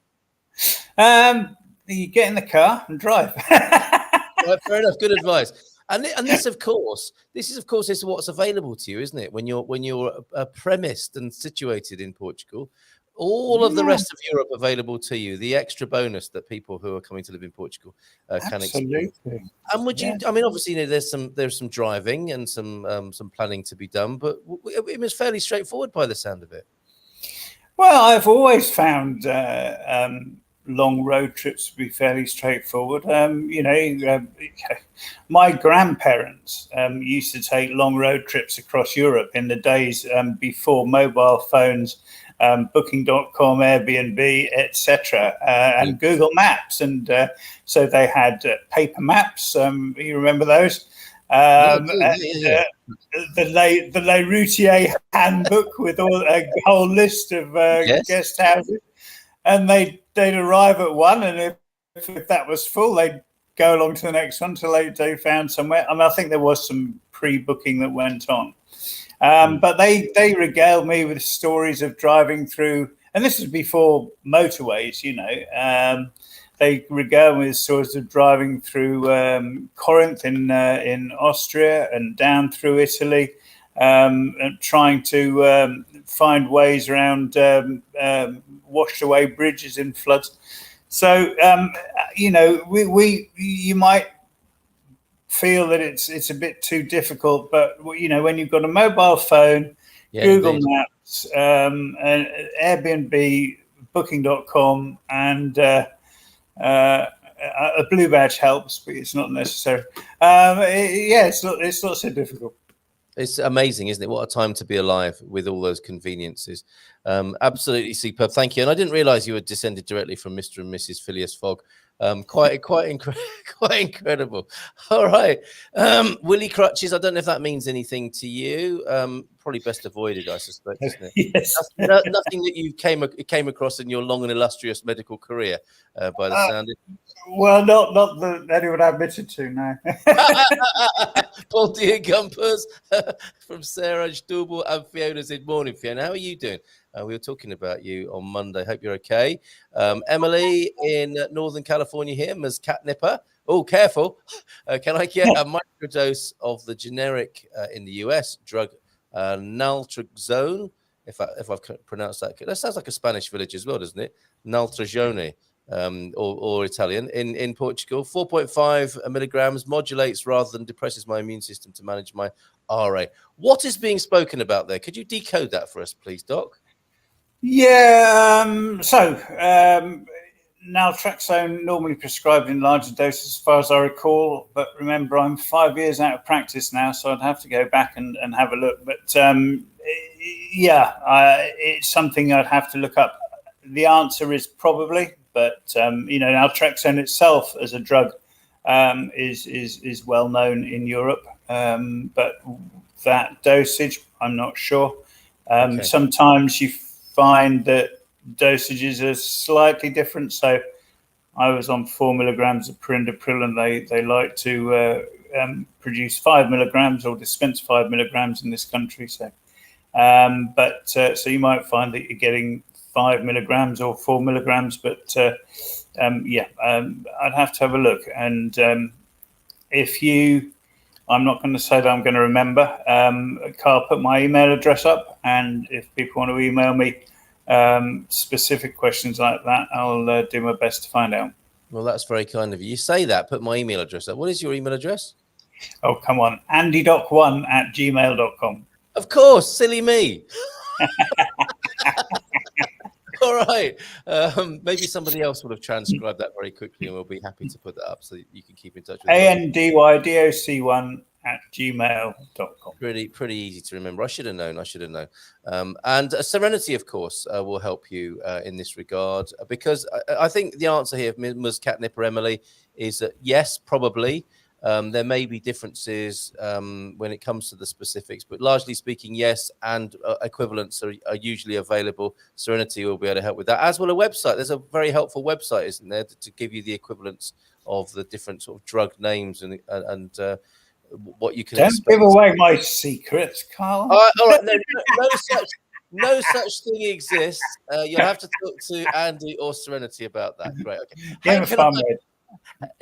You get in the car and drive. Right, fair enough. Good advice. And this, of course, is what's available to you, isn't it? When you're premised and situated in Portugal, all of the rest of Europe available to you. The extra bonus that people who are coming to live in Portugal can experience. And would you? I mean, obviously, there's some driving and some planning to be done, but it was fairly straightforward by the sound of it. Well, I've always found long road trips to be fairly straightforward. My grandparents used to take long road trips across Europe in the days before mobile phones, booking.com, Airbnb, etc., and Google Maps. And so they had paper maps. You remember those? The Leiria handbook with a whole list of guest houses. And they'd arrive at one, and if that was full, they'd go along to the next one until they found somewhere. I mean, I think there was some pre-booking that went on. But they regaled me with stories of driving through, and this is before motorways, they regaled me with stories of driving through Corinth in Austria and down through Italy, and trying to find ways around washed away bridges in floods. So, you might feel that it's a bit too difficult. But you know, when you've got a mobile phone, Google indeed. Maps, and Airbnb, Booking.com, and a blue badge helps, but it's not necessary. It's not so difficult. It's amazing, isn't it? What a time to be alive with all those conveniences. Absolutely superb. Thank you. And I didn't realize you had descended directly from Mr. and Mrs. Phileas Fogg. Quite incredible. All right. Willy crutches. I don't know if that means anything to you. Probably best avoided, I suspect, isn't it? Yes. Nothing that you came across in your long and illustrious medical career, by the sound of it. Well, not that anyone admitted to, no. Bon dia, Gumpers, from Sarah Stubel and Fiona said, morning, Fiona. How are you doing? We were talking about you on Monday. Hope you're okay. Emily in Northern California here, Ms. Catnipper. Oh, careful. Can I get a microdose of the generic in the US drug naltrexone? If I've pronounced that. That sounds like a Spanish village as well, doesn't it? Naltrexone. Or Italian in Portugal. 4.5 milligrams modulates rather than depresses my immune system to manage my RA. What is being spoken about there? Could you decode that for us, please, Doc? Yeah. Naltrexone normally prescribed in larger doses, as far as I recall. But remember, I'm 5 years out of practice now, so I'd have to go back and have a look. But it's something I'd have to look up. The answer is probably. But naltrexone itself as a drug is well known in Europe. But that dosage, I'm not sure. Okay. Sometimes you find that dosages are slightly different. So I was on 4 milligrams of perindopril, and they like to produce 5 milligrams or dispense 5 milligrams in this country. So, so you might find that you're getting 5 milligrams or 4 milligrams, but I'd have to have a look. And I'm not going to say that I'm going to remember. Carl put my email address up, and if people want to email me specific questions like that, I'll do my best to find out. Well, that's very kind of you. You say that, put my email address up. What is your email address? Oh, come on. andydoc1@gmail.com. Of course, silly me. All right. Maybe somebody else would have transcribed that very quickly, and we'll be happy to put that up so that you can keep in touch with andydoc1@gmail.com. Pretty easy to remember. I should have known. And Serenity, of course, will help you in this regard, because I think the answer here, Ms. Catnipper Emily, is that yes, probably. There may be differences when it comes to the specifics, but largely speaking, yes, and equivalents are usually available. Serenity will be able to help with that, as well. A website. There's a very helpful website, isn't there, to give you the equivalents of the different sort of drug names and what you can expect. Don't give away my secrets, Carl. All right, no such thing exists. You'll have to talk to Andy or Serenity about that. Great. Okay.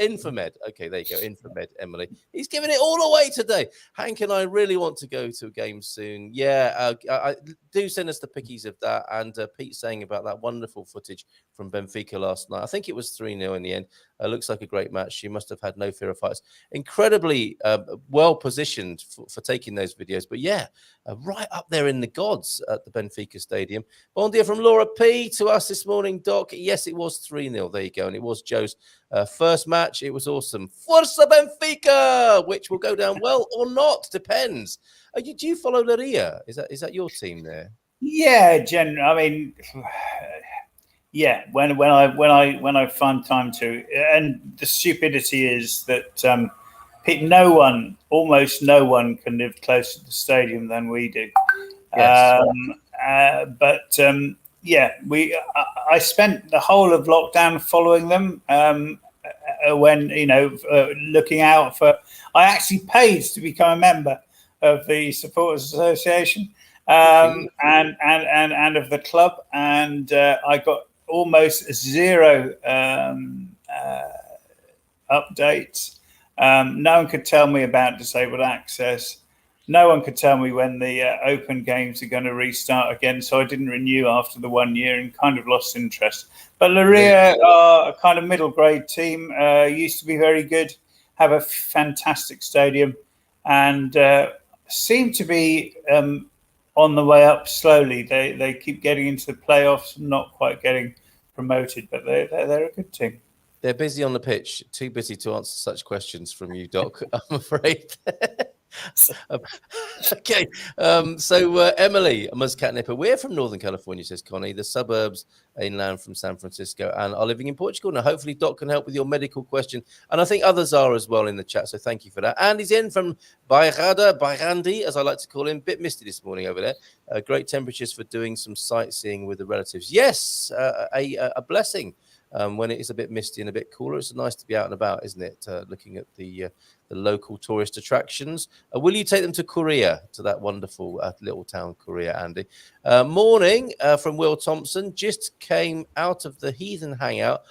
Infomed. Okay, there you go. Infomed, Emily. He's giving it all away today. Hank and I really want to go to a game soon. Yeah, do send us the pickies of that. And Pete saying about that wonderful footage from Benfica last night. I think it was 3-0 in the end. Looks like a great match. She must have had no fear of fights. Incredibly well positioned for taking those videos. But yeah, right up there in the gods at the Benfica Stadium. Bon dia from Laura P to us this morning, Doc. Yes, it was 3-0. There you go. And it was Joe's first match. It was awesome. Forza Benfica, which will go down well or not. Depends. Do you follow Leiria? Is that your team there? Yeah, I mean, yeah. When I find time to, and the stupidity is that almost no one can live closer to the stadium than we do. Yes. I spent the whole of lockdown following them. When looking out for, I actually paid to become a member of the Supporters Association and of the club, and I got almost zero updates. No one could tell me about disabled access. No one could tell me when the open games are going to restart again. So I didn't renew after the 1 year and kind of lost interest. But Leiria are a kind of middle grade team. Used to be very good. have a fantastic stadium, and seem to be on the way up slowly. They keep getting into the playoffs, not quite getting promoted, but they're a good team. They're busy on the pitch, too busy to answer such questions from you, Doc, I'm afraid. Okay, so Emily Muscatnipper, we're from Northern California, says Connie, the suburbs inland from San Francisco, and are living in Portugal. Now, hopefully, Doc can help with your medical question, and I think others are as well in the chat, so thank you for that. Andy's in from Bairrandi, as I like to call him. Bit misty this morning over there. Great temperatures for doing some sightseeing with the relatives. Yes, a blessing. When it is a bit misty and a bit cooler, it's nice to be out and about, isn't it? Looking at the local tourist attractions. Will you take them to Korea, to that wonderful little town, Korea, Andy? Morning from Will Thompson. Just came out of the Heathen Hangout,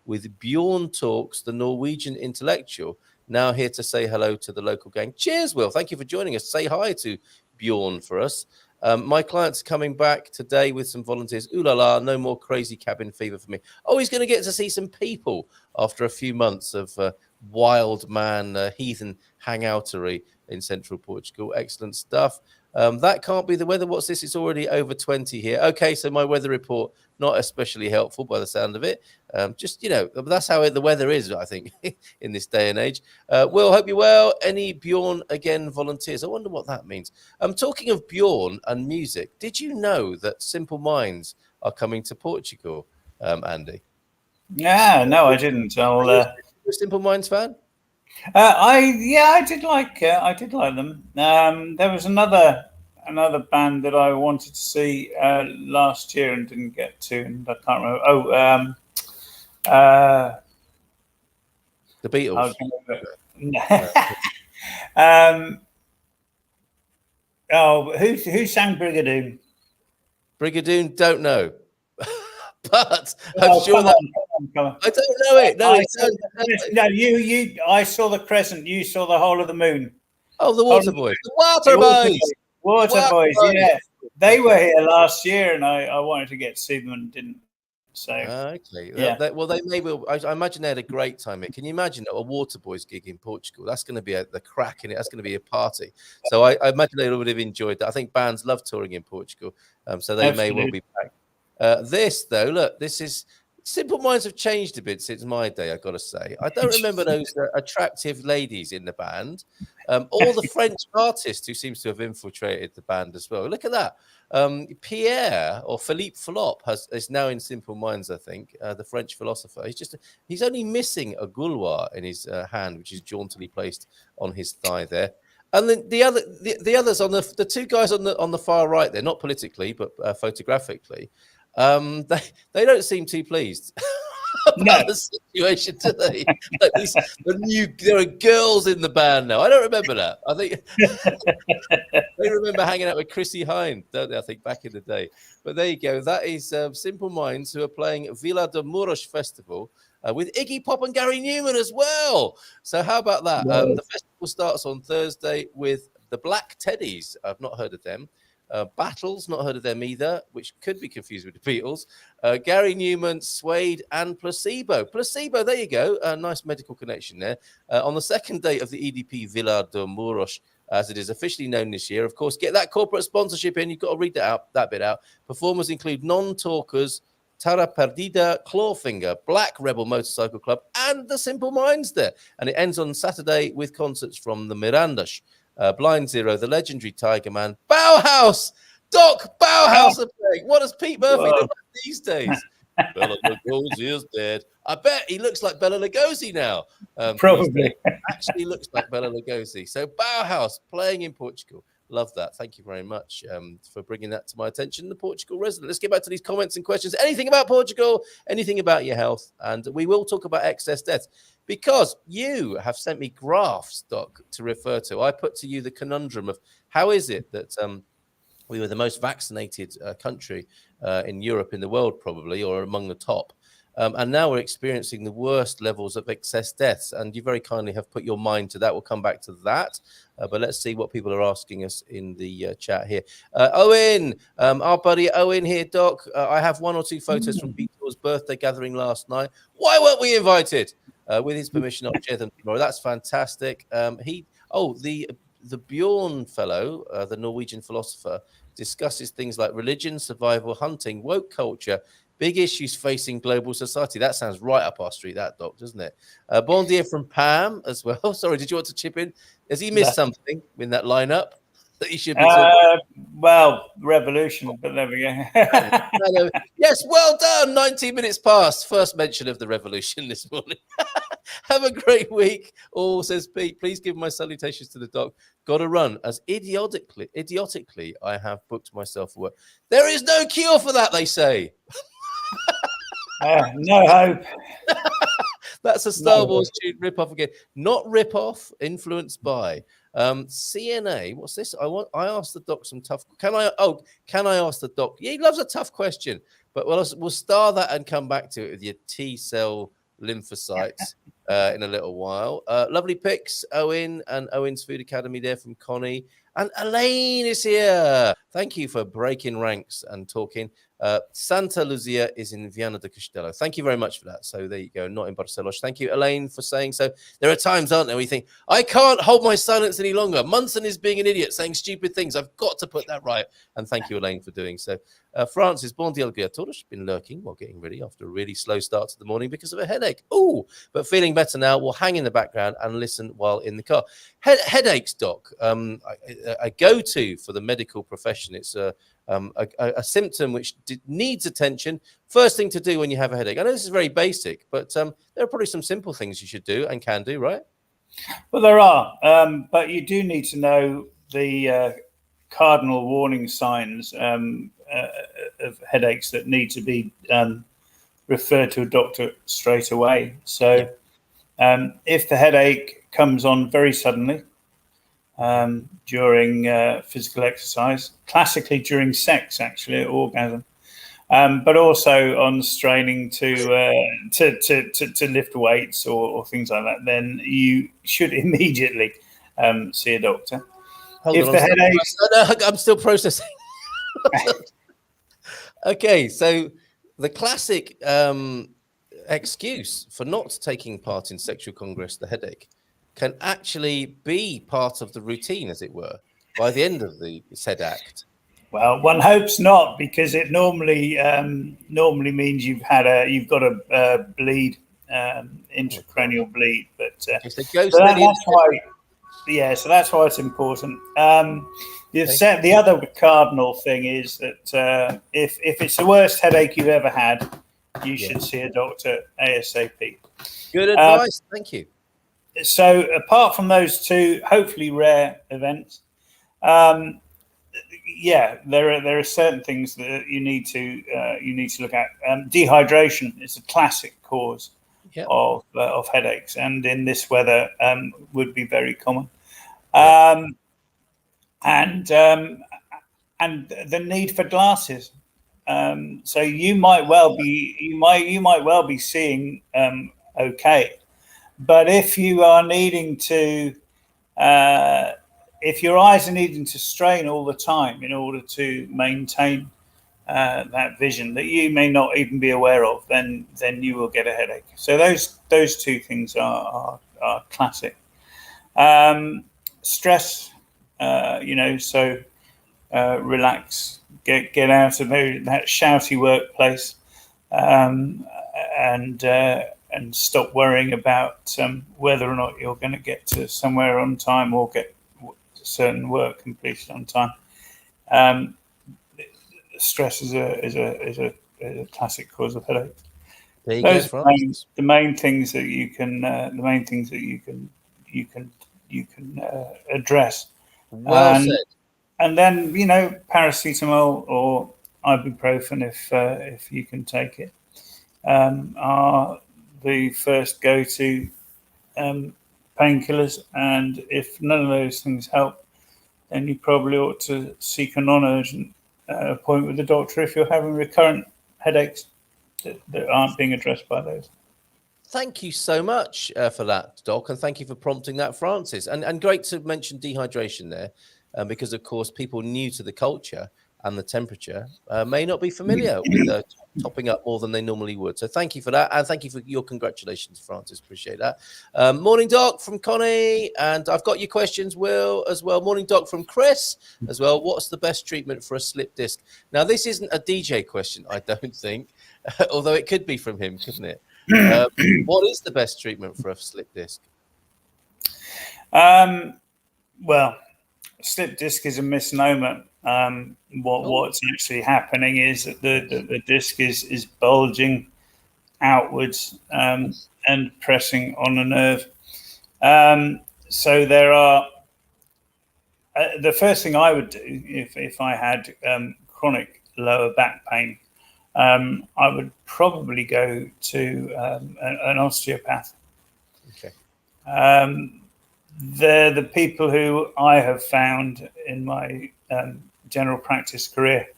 with Bjorn Talks, the Norwegian intellectual. Now here to say hello to the local gang. Cheers, Will. Thank you for joining us. Say hi to Bjorn for us. My client's coming back today with some volunteers. Ooh la la, no more crazy cabin fever for me. Oh, he's going to get to see some people after a few months of wild man heathen hangoutery in central Portugal. Excellent stuff. That can't be the weather. What's this? It's already over 20 here. Okay, so my weather report, not especially helpful by the sound of it. Just, that's how the weather is, I think, in this day and age. Will, hope you're well. Any Bjorn again volunteers? I wonder what that means. Talking of Bjorn and music, did you know that Simple Minds are coming to Portugal, Andy? Yeah, no, I didn't. Are you a Simple Minds fan? I did like them. There was another band that I wanted to see last year and didn't get to, and I can't remember. The Beatles. Who sang Brigadoon? Brigadoon, don't know. But I'm sure that I don't know it. No, I saw the crescent. You saw the whole of the moon. Oh, the Water Boys. The Water Boys. Water Boys. Yeah, they were here last year, and I wanted to get to see them and didn't. So okay, yeah. They may well. I imagine they had a great time here. Can you imagine a Water Boys gig in Portugal? That's going to be the crack in it. That's going to be a party. So I imagine they would have enjoyed that. I think bands love touring in Portugal, so they may well be back. This though, look, this is Simple Minds have changed a bit since my day. I got to say, I don't remember those attractive ladies in the band, or the French artist who seems to have infiltrated the band as well. Look at that. Pierre or Philippe Flop is now in Simple Minds. I think the French philosopher. He's only missing a gouloir in his hand, which is jauntily placed on his thigh there. And then the others on the two guys on the far right there, not politically but photographically. They don't seem too pleased about the situation today. There are girls in the band now. I don't remember that. I think they remember hanging out with Chrissy Hine, don't they? I think back in the day. But there you go. That is Simple Minds, who are playing Vila de Mouros Festival with Iggy Pop and Gary Newman as well. So how about that? The festival starts on Thursday with the Black Teddies. I've not heard of them. Battles, not heard of them either, which could be confused with the Beatles. Gary Newman, Suede, and Placebo. Placebo, there you go. A nice medical connection there. On the second day of the EDP Vila de Mouros, as it is officially known this year, of course, get that corporate sponsorship in. You've got to read that bit out. Performers include Non-Talkers, Tara Perdida, Clawfinger, Black Rebel Motorcycle Club, and the Simple Minds there. And it ends on Saturday with concerts from the Mirandas. Blind Zero, the legendary Tiger Man, Bauhaus, Doc Bauhaus are playing. What does Pete Murphy look like these days? Bela Lugosi is dead. I bet he looks like Bela Lugosi now. Probably. Actually looks like Bela Lugosi. So Bauhaus playing in Portugal. Love that. Thank you very much for bringing that to my attention, the Portugal resident. Let's get back to these comments and questions. Anything about Portugal, anything about your health, and we will talk about excess deaths because you have sent me graphs, Doc, to refer to. I put to you the conundrum of how is it that we were the most vaccinated country in Europe, in the world probably, or among the top. And now we're experiencing the worst levels of excess deaths. And you very kindly have put your mind to that. We'll come back to that. But let's see what people are asking us in the chat here. Owen, our buddy Owen here, Doc. I have one or two photos from Peter's birthday gathering last night. Why weren't we invited? With his permission, I'll share them tomorrow. That's fantastic. The Bjorn fellow, the Norwegian philosopher, discusses things like religion, survival, hunting, woke culture, big issues facing global society. That sounds right up our street, that, Doc, doesn't it? Bon dia from Pam as well. Sorry, did you want to chip in? Has he missed something in that lineup that he should be talking? Well, revolution, but there we go. Yes, well done. 19 minutes past. First mention of the revolution this morning. Have a great week. All says Pete. Please give my salutations to the Doc. Got to run, as idiotically, I have booked myself for work. There is no cure for that, they say. No hope. That's a Star Wars tune rip-off again. Not rip-off, influenced by. CNA, what's this? I asked the Doc some tough. Can I ask the Doc? Yeah, he loves a tough question, but we'll star that and come back to it with your T-cell lymphocytes in a little while. Lovely pics, Owen and Owen's Food Academy there from Connie. And Elaine is here. Thank you for breaking ranks and talking. Santa Lucia is in Viana do Castelo. Thank you very much for that. So there you go, not in Barcelos. Thank you, Elaine, for saying so. There are times, aren't there, where you think, I can't hold my silence any longer. Munson is being an idiot, saying stupid things. I've got to put that right. And thank you, Elaine, for doing so. Francis, bon dia, She's been lurking while getting ready after a really slow start to the morning because of a headache. Ooh, but feeling better now. We'll hang in the background and listen while in the car. Headaches, Doc, a go-to for the medical profession. It's a symptom which needs attention. First thing to do when you have a headache. I know this is very basic, but there are probably some simple things you should do and can do, right? Well, there are, but you do need to know the cardinal warning signs of headaches that need to be referred to a doctor straight away. So if the headache comes on very suddenly during physical exercise, classically during sex, actually, orgasm, but also on straining to lift weights or things like that, then you should immediately see a doctor. I'm still processing. Okay, so the classic excuse for not taking part in sexual congress, the headache, can actually be part of the routine, as it were, by the end of the said act. Well, one hopes not, because it normally means you've got a bleed, intracranial bleed. But that's why. Yeah, so that's why it's important. The other cardinal thing is that if it's the worst headache you've ever had, you should see a doctor ASAP. Good advice. Thank you. So apart from those two, hopefully rare events, there are certain things that you need to look at. Dehydration is a classic cause of headaches, and in this weather would be very common. And the need for glasses. So you might well be seeing okay, but if you are needing to, if your eyes are needing to strain all the time in order to maintain that vision that you may not even be aware of, then you will get a headache. So those two things are classic. Stress, so relax, get out of that shouty workplace, and stop worrying about whether or not you're going to get to somewhere on time or get certain work completed on time. Stress is a classic cause of headache. Those are the main things that you can address. Well said. And then paracetamol or ibuprofen, if you can take it, are the first go-to painkillers. And if none of those things help, then you probably ought to seek a non-urgent appointment with the doctor if you're having recurrent headaches that aren't being addressed by those. Thank you so much for that, Doc, and thank you for prompting that, Francis. And great to mention dehydration there, because, of course, people new to the culture and the temperature may not be familiar with topping up more than they normally would. So thank you for that. And thank you for your congratulations, Francis. Appreciate that. Morning, Doc, from Connie. And I've got your questions, Will, as well. Morning, Doc, from Chris, as well. What's the best treatment for a slip disc? Now, this isn't a DJ question, I don't think, although it could be from him, couldn't it? What is the best treatment for a slip disc? Well, slip disc is a misnomer. What's actually happening is that the disc is bulging outwards and pressing on a nerve. So there are the first thing I would do if I had chronic lower back pain, I would probably go to an osteopath. Okay. They're the people who I have found in my general practice career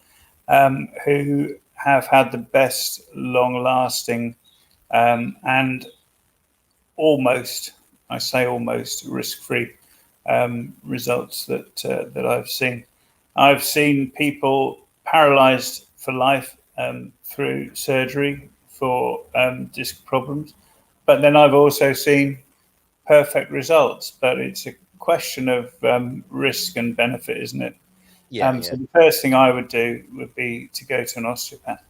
who have had the best long-lasting and almost, I say almost, risk-free results that I've seen. I've seen people paralyzed for life through surgery for disc problems, but then I've also seen perfect results. But it's a question of risk and benefit, isn't it? Yeah. So the first thing I would do would be to go to an osteopath.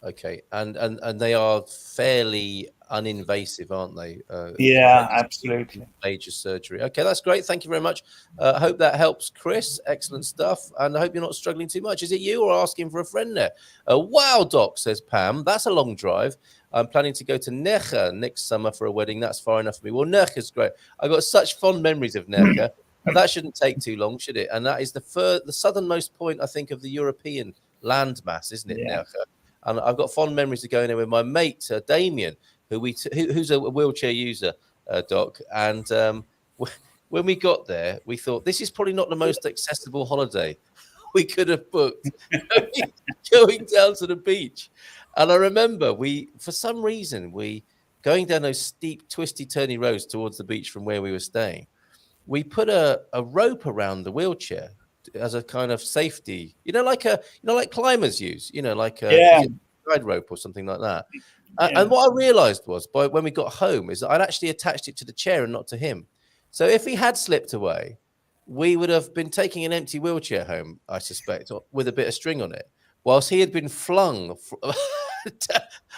Okay, and they are fairly uninvasive, aren't they? Yeah, absolutely. Major surgery. Okay, that's great. Thank you very much. I hope that helps, Chris. Excellent stuff. And I hope you're not struggling too much. Is it you or asking for a friend there? Wow, Doc, says Pam. That's a long drive. I'm planning to go to Necha next summer for a wedding. That's far enough for me. Well, Necha's great. I've got such fond memories of Necha. And that shouldn't take too long, should it? And that is the southernmost point, I think, of the European landmass, isn't it, Yeah. Necha? And I've got fond memories of going there with my mate, Damien, who's a wheelchair user, Doc. And when we got there, we thought, this is probably not the most accessible holiday we could have booked, going down to the beach. And I remember for some reason, going down those steep, twisty, turny roads towards the beach from where we were staying, we put a rope around the wheelchair as a kind of safety, like climbers use, like a guide rope or something like that. And what I realized was when we got home is that I'd actually attached it to the chair and not to him. So if he had slipped away, we would have been taking an empty wheelchair home, I suspect, with a bit of string on it, whilst he had been flung.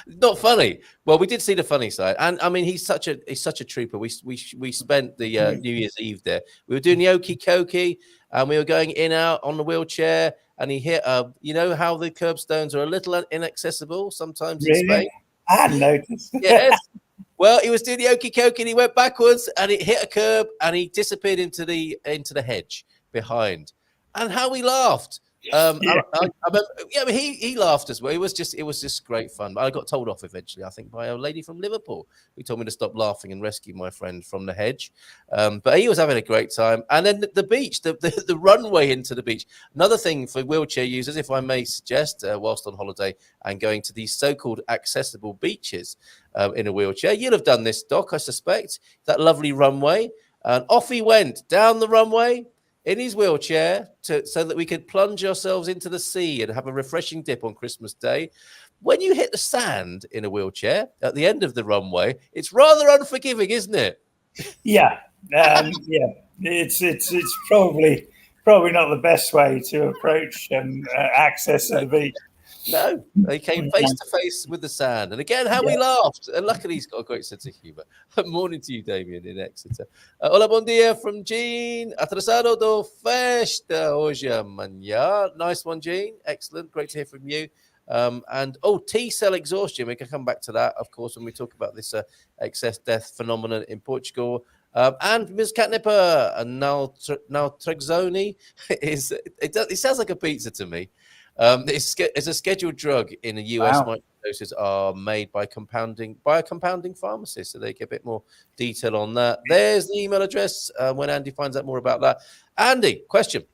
Not funny. Well, we did see the funny side, and I mean, he's such a trooper. We spent the New Year's Eve there. We were doing the okie dokie, and we were going in out on the wheelchair, and he hit. You know how the curbstones are a little inaccessible sometimes in Spain. I hadn't noticed. Yes. Well, he was doing the okie dokie, and he went backwards, and it hit a curb, and he disappeared into the hedge behind. And how we laughed. I remember, but he laughed as well. It was just great fun. But I got told off eventually, I think, by a lady from Liverpool who told me to stop laughing and rescue my friend from the hedge. But he was having a great time. And then the beach, the runway into the beach. Another thing for wheelchair users, if I may suggest, whilst on holiday and going to these so-called accessible beaches in a wheelchair, you'll have done this, Doc, I suspect. That lovely runway, and off he went down the runway in his wheelchair so that we could plunge ourselves into the sea and have a refreshing dip on Christmas Day. When you hit the sand in a wheelchair at the end of the runway, it's rather unforgiving, isn't it? Yeah. It's probably not the best way to approach access to the beach. No, they came face to face with the sand. And again, how we laughed. And luckily, he's got a great sense of humor. Morning to you, Damien, in Exeter. Hola, bom dia from Jean. Atrasado do festa hoje amanhã. Nice one, Jean. Excellent. Great to hear from you. And T-cell exhaustion. We can come back to that, of course, when we talk about this excess death phenomenon in Portugal. And Ms. Catnipper and naltrexone it sounds like a pizza to me. It's a scheduled drug in the US. Wow. Microdoses are made by a compounding pharmacist, so they get a bit more detail on that. There's the email address when Andy finds out more about that. Andy, question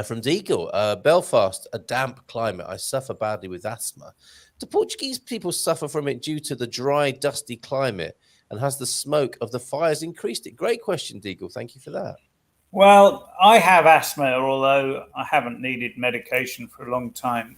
from Deagle. Belfast, a damp climate. I suffer badly with asthma. Do Portuguese people suffer from it due to the dry, dusty climate? And has the smoke of the fires increased it? Great question, Deagle. Thank you for that. Well, I have asthma, although I haven't needed medication for a long time.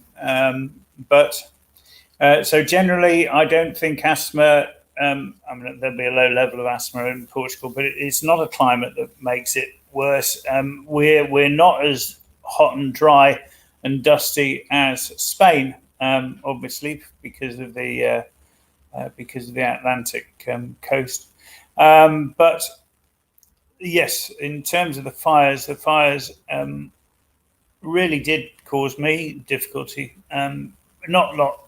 So generally, I don't think asthma. I mean, there'll be a low level of asthma in Portugal, but it's not a climate that makes it worse. We're not as hot and dry and dusty as Spain, obviously because of the Atlantic coast. But yes, in terms of the fires really did cause me difficulty. Not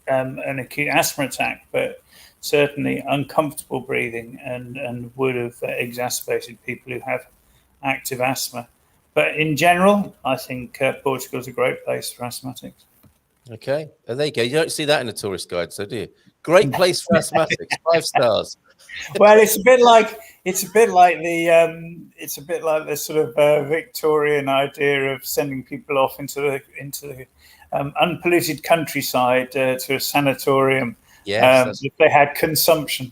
an acute asthma attack, but certainly uncomfortable breathing, and would have exacerbated people who have active asthma. But in general, I think Portugal is a great place for asthmatics. Okay, there you go. You don't see that in a tourist guide, so do you? Great place for asthmatics, 5 stars. Well, it's a bit like the sort of Victorian idea of sending people off into the unpolluted countryside to a sanatorium. Yes, if they had consumption,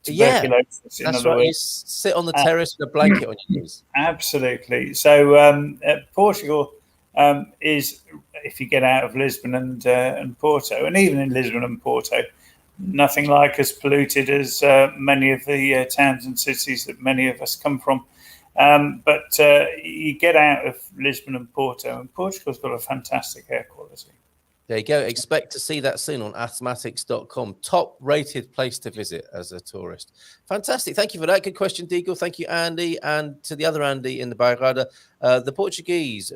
tuberculosis. Yeah, that's right. Words. You sit on the terrace with a blanket on your knees. Absolutely. So Portugal is, if you get out of Lisbon and Porto, and even in Lisbon and Porto, nothing like as polluted as many of the towns and cities that many of us come from. But you get out of Lisbon and Porto, and Portugal's got a fantastic air quality. There you go. Expect to see that soon on asthmatics.com. Top rated place to visit as a tourist. Fantastic. Thank you for that. Good question, Deagle. Thank you, Andy. And to the other Andy in the Bairrada, the Portuguese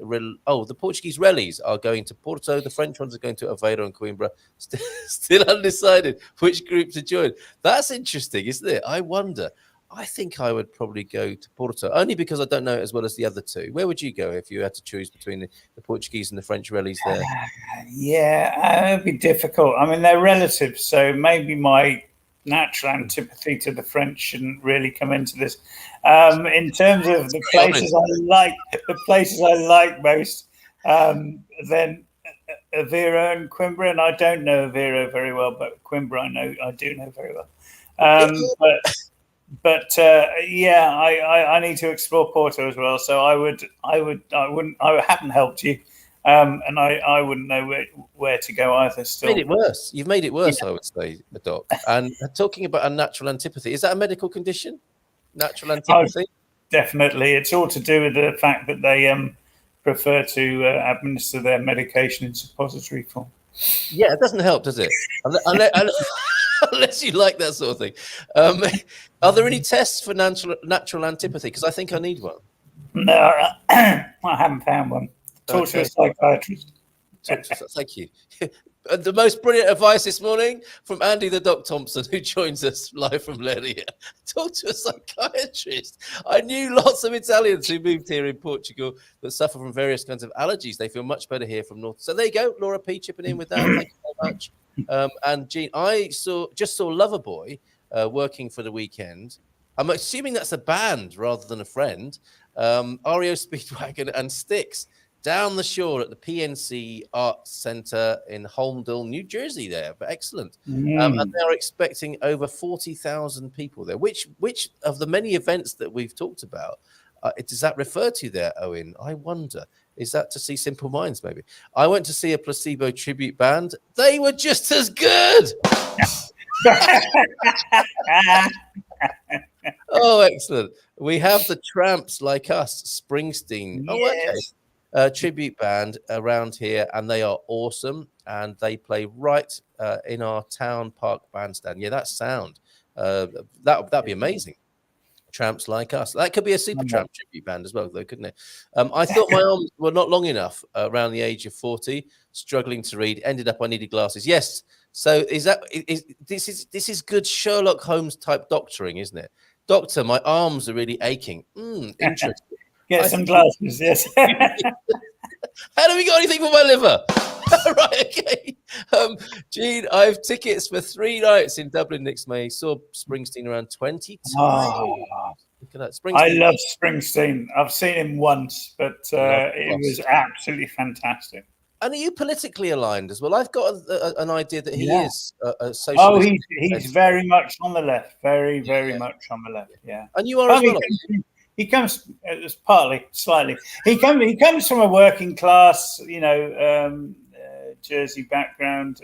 rallies are going to Porto. The French ones are going to Aveiro and Coimbra. Still undecided which group to join. That's interesting, isn't it? I wonder. I think I would probably go to Porto, only because I don't know it as well as the other two. Where would you go if you had to choose between the Portuguese and the French rallies there? It'd be difficult. I mean, they're relatives, so maybe my natural antipathy to the French shouldn't really come into this. In terms of the places I like most, then Aveiro and Coimbra, and I don't know Aveiro very well, but Coimbra I do know very well. But I need to explore Porto as well. So I haven't helped you, and I wouldn't know where to go either. Still, made it worse. You've made it worse, I would say, Doc. And talking about a natural antipathy, is that a medical condition? Natural antipathy? Definitely, it's all to do with the fact that they prefer to administer their medication in suppository form. Yeah, it doesn't help, does it? Unless you like that sort of thing. Are there any tests for natural antipathy? Because I think I need one. No, I haven't found one. Talk to a psychiatrist. Thank you. The most brilliant advice this morning from Andy the Doc Thomson, who joins us live from Leiria. Talk to a psychiatrist. I knew lots of Italians who moved here in Portugal that suffer from various kinds of allergies. They feel much better here from north. So there you go, Laura P chipping in with that. Thank you very much. And Jean, I saw Loverboy working for the weekend. I'm assuming that's a band rather than a friend. REO Speedwagon and Styx down the shore at the PNC Arts Centre in Holmdel, New Jersey there. But excellent. And they're expecting over 40,000 people there. Which of the many events that we've talked about does that refer to there, Owen? I wonder. Is that to see Simple Minds, maybe? I went to see a Placebo tribute band. They were just as good. Oh, excellent. We have the Tramps Like Us, Springsteen. Yes. Oh, okay. Tribute band around here, and they are awesome. And they play right in our town park bandstand. Yeah, that sound. That'd be amazing. Tramps Like Us. That could be a Super Tramp tribute band as well, though, couldn't it? I thought my arms were not long enough around the age of 40, struggling to read. Ended up I needed glasses. Yes. So this is good Sherlock Holmes type doctoring, isn't it? Doctor, my arms are really aching. Interesting. Get some glasses, yes. Have we got anything for my liver? Right, okay. Gene, I have tickets for 3 nights in Dublin next May. Saw Springsteen around 20 times. Oh, look at that. Springsteen. I love Springsteen. I've seen him once, but it was absolutely fantastic. And are you politically aligned as well? I've got an idea that he is a socialist. Oh, he's very much on the left. Very, very much on the left, yeah. And you are as well? he comes slightly. He comes from a working class, Jersey background.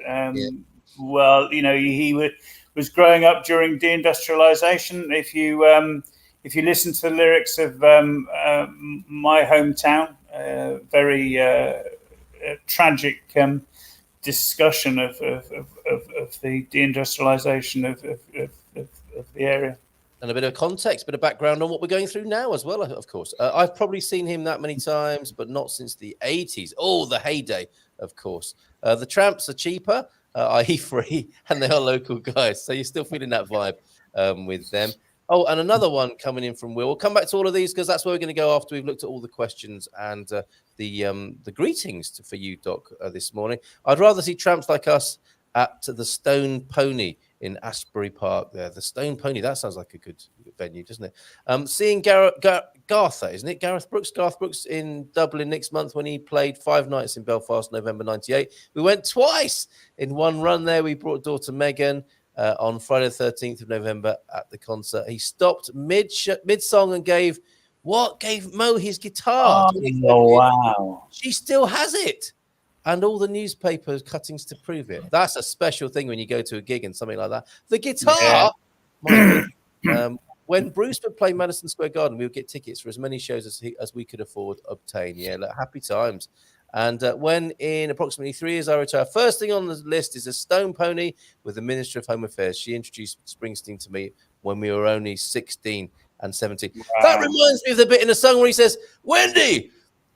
Well, he was growing up during deindustrialization. If you listen to the lyrics of My Hometown, very tragic discussion of the deindustrialization of the area. And a bit of context, bit of background on what we're going through now as well, of course. I've probably seen him that many times, but not since the 80s. Oh, the heyday, of course. The Tramps are cheaper, i.e. free, and they are local guys. So you're still feeling that vibe with them. Oh, and another one coming in from Will. We'll come back to all of these because that's where we're going to go after we've looked at all the questions and the greetings for you, Doc, this morning. I'd rather see tramps like us at the Stone Pony in Asbury Park there. The Stone Pony, that sounds like a good venue, doesn't it? Seeing Garth, isn't it? Garth Brooks in Dublin next month when he played 5 nights in Belfast, November 98. We went twice in one run there. We brought daughter Megan on Friday the 13th of November at the concert. He stopped mid-song and gave Mo his guitar. Oh, wow. She still has it. And all the newspaper cuttings to prove it. That's a special thing when you go to a gig and something like that. The guitar, when Bruce would play Madison Square Garden, we would get tickets for as many shows as we could afford obtain. Yeah, like happy times. And when in approximately 3 years I retire, first thing on the list is a Stone Pony with the Minister of Home Affairs. She introduced Springsteen to me when we were only 16 and 17. Wow. That reminds me of the bit in the song where he says, Wendy,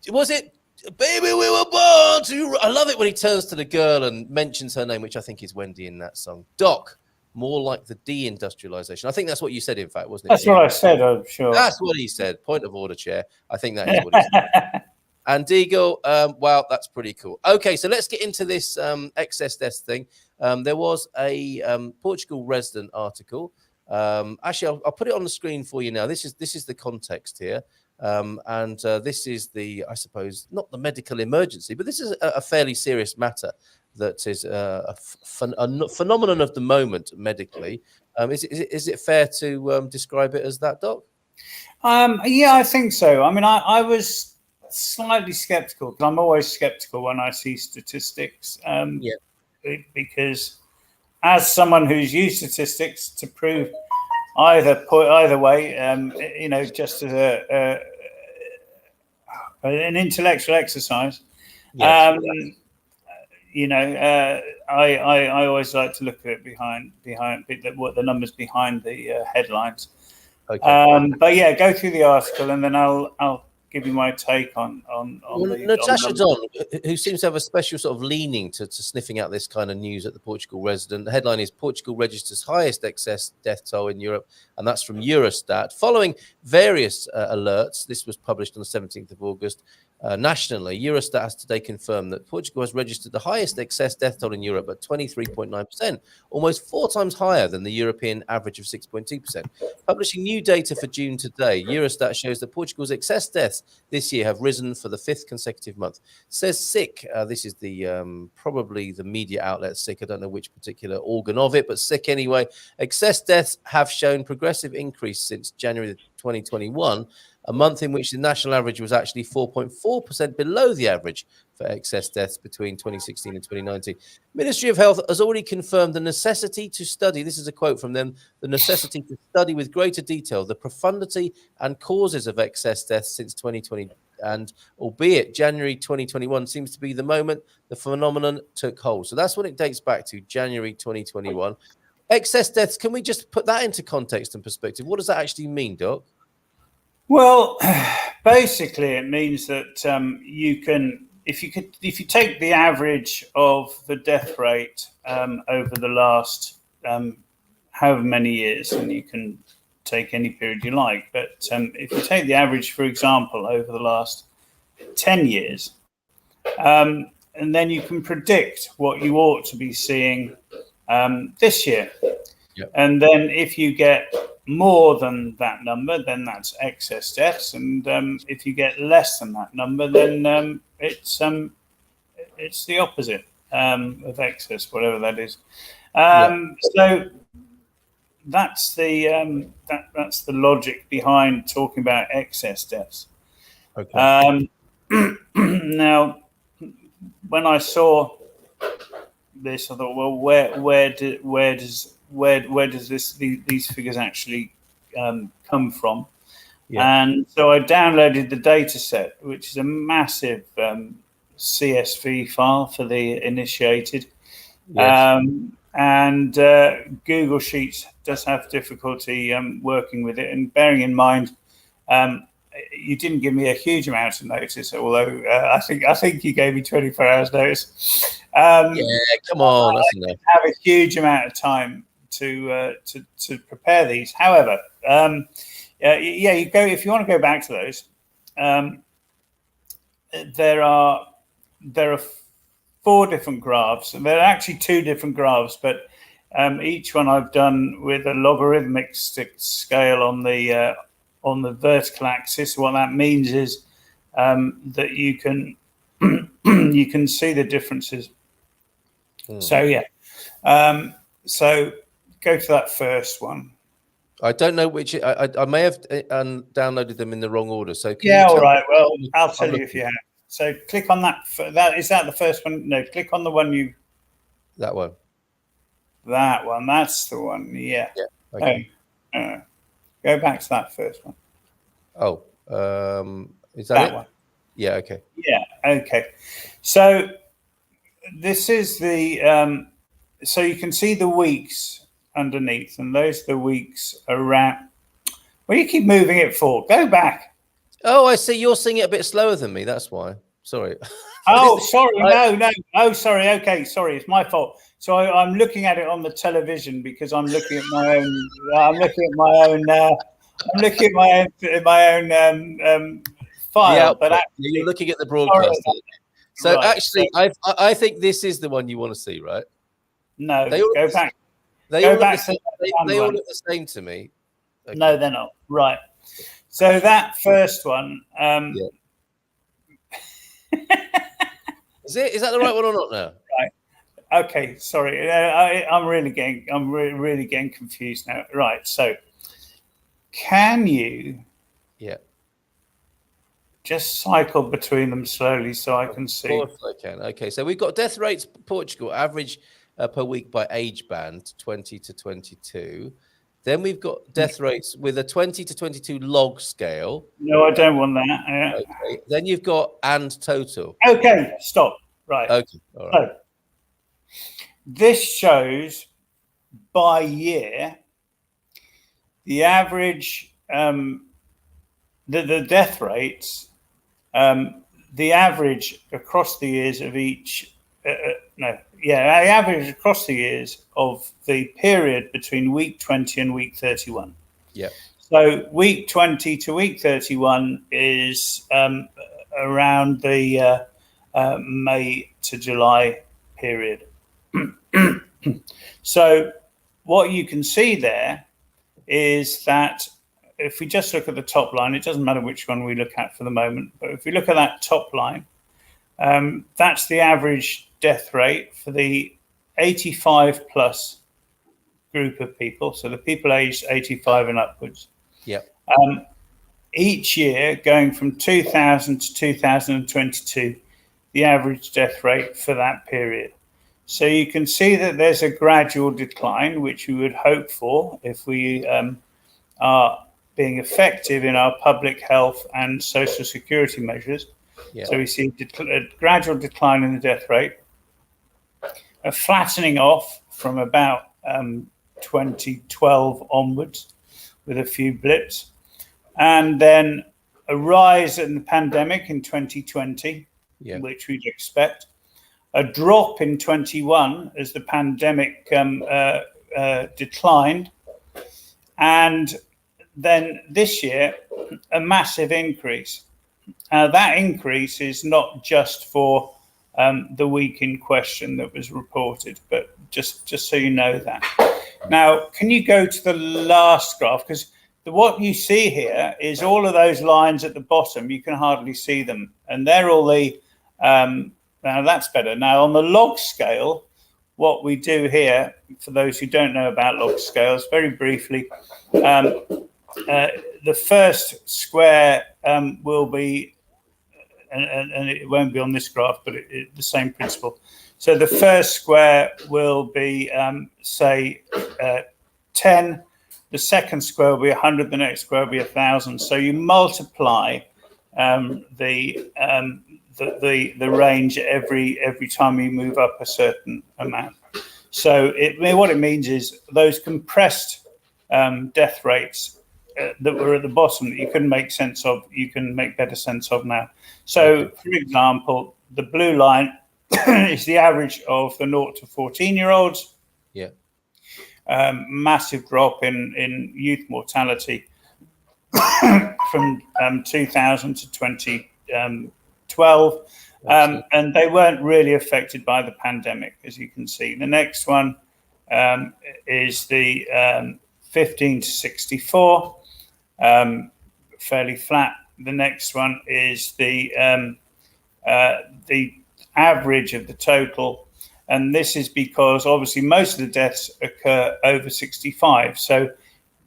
was it Baby, we were born to... I love it when he turns to the girl and mentions her name, which I think is Wendy in that song. Doc, more like the deindustrialization. I think that's what you said, in fact, wasn't it? That's what I said, I'm sure. That's what he said. Point of order, Chair. I think that is what he said. And Deagle, wow, that's pretty cool. Okay, so let's get into this excess deaths thing. There was a Portugal resident article. Actually, I'll put it on the screen for you now. This is the context here. And this is I suppose, not the medical emergency, but this is a fairly serious matter that is a phenomenon of the moment medically. Is it fair to describe it as that, Doc? Yeah, I think so. I mean, I was slightly skeptical because I'm always skeptical when I see statistics. Because as someone who's used statistics to prove either way, just as an intellectual exercise. Yes, I always like to look at it behind what the numbers behind the headlines. Okay. But yeah, go through the article and then I'll give you my take on Natasha Don, who seems to have a special sort of leaning to sniffing out this kind of news at the Portugal resident. The headline is Portugal registers highest excess death toll in Europe, and that's from Eurostat. Following various alerts, this was published on the 17th of August. Nationally, Eurostat has today confirmed that Portugal has registered the highest excess death toll in Europe at 23.9%, almost 4 times higher than the European average of 6.2%. Publishing new data for June today, Eurostat shows that Portugal's excess deaths this year have risen for the 5th consecutive month. Says SIC, this is the probably the media outlet SIC, I don't know which particular organ of it, but SIC anyway. Excess deaths have shown progressive increase since January 2021, a month in which the national average was actually 4.4% below the average for excess deaths between 2016 and 2019. Ministry of Health has already confirmed the necessity to study, this is a quote from them, the necessity to study with greater detail the profundity and causes of excess deaths since 2020. And albeit January 2021 seems to be the moment the phenomenon took hold. So that's when it dates back to, January 2021. Excess deaths, can we just put that into context and perspective? What does that actually mean, Doc? Well, basically, it means that you can, if you take the average of the death rate over the last however many years, and you can take any period you like, but if you take the average, for example, over the last 10 years, and then you can predict what you ought to be seeing this year. Yep. And then if you get more than that number, then that's excess deaths, and if you get less than that number, then it's the opposite of excess, whatever that is. So that's the that's the logic behind talking about excess deaths. Okay. Now, when I saw this, I thought, well, where does these figures actually come from? Yeah. And so I downloaded the data set, which is a massive CSV file for the initiated. Yes. And Google Sheets does have difficulty working with it. And bearing in mind, you didn't give me a huge amount of notice, although I think you gave me 24 hours notice. Yeah. Come on, that's I enough. didn't have a huge amount of time to prepare these. However, you go if you want to go back to those. There are 4 different graphs, and there are actually 2 different graphs, but each one I've done with a logarithmic scale on the vertical axis. What that means is that you can you can see the differences. So yeah, so go to that first one. I don't know which. I may have downloaded them in the wrong order. So can Yeah, you all tell right. Well, me? I'll tell you if you have. So click on that. Is that the first one? No, click on the one you. That one. That one. That's the one. Yeah. Yeah. Okay. Go back to that first one. Oh, is that it? One. Yeah. Okay. Yeah. Okay. So this is the. So you can see the weeks underneath, and those are the weeks around. What do you keep moving it for? Go back. Oh, I see. You're seeing it a bit slower than me. That's why. Sorry. Oh, sorry. No. Oh, sorry. Okay, sorry. It's my fault. So I'm looking at it on the television because I'm looking at my own. I'm looking at my own file. Yeah, but actually, you're looking at the broadcast. So right, actually, I think this is the one you want to see, right? No, go back. They all look the same to me. Okay. No, they're not. Right. So that first one. Yeah. Is that the right one or not now? Right. Okay. Sorry. I'm really getting confused now. Right. So, can you? Yeah. Just cycle between them slowly so I can see. Of course I can. Okay. So we've got death rates Portugal average per week by age band 20 to 22. Then we've got death rates with a 20 to 22 log scale. No, I don't want that. Yeah. Okay. Then you've got and total. Okay, stop. Right. Okay. All right. So this shows by year the average, the death rates, the average across the years of each. The average across the years of the period between week 20 and week 31. Yeah. So week 20 to week 31 is around the May to July period. So what you can see there is that if we just look at the top line, it doesn't matter which one we look at for the moment, but if we look at that top line, that's the average death rate for the 85 plus group of people. So the people aged 85 and upwards. Yeah. Each year, going from 2000 to 2022, the average death rate for that period. So you can see that there's a gradual decline, which we would hope for if we are being effective in our public health and social security measures. Yeah. So we see a gradual decline in the death rate, a flattening off from about 2012 onwards with a few blips, and then a rise in the pandemic in 2020, which we'd expect, a drop in 21 as the pandemic declined, and then this year a massive increase. That increase is not just for the week in question that was reported, but just so you know that. Now, can you go to the last graph? Because what you see here is all of those lines at the bottom, you can hardly see them. And they're all the, now that's better. Now on the log scale, what we do here, for those who don't know about log scales, very briefly, the first square will be, and it won't be on this graph, but the same principle. So the first square will be, say, 10. The second square will be 100. The next square will be 1,000. So you multiply the range every time you move up a certain amount. So what it means is those compressed death rates that were at the bottom that you couldn't make sense of, you can make better sense of now. So, for example, the blue line is the average of the 0 to 14-year-olds. Yeah. Massive drop in youth mortality from 2000 to 2012. And they weren't really affected by the pandemic, as you can see. The next one is the 15 to 64, fairly flat. The next one is the average of the total. And this is because obviously most of the deaths occur over 65. So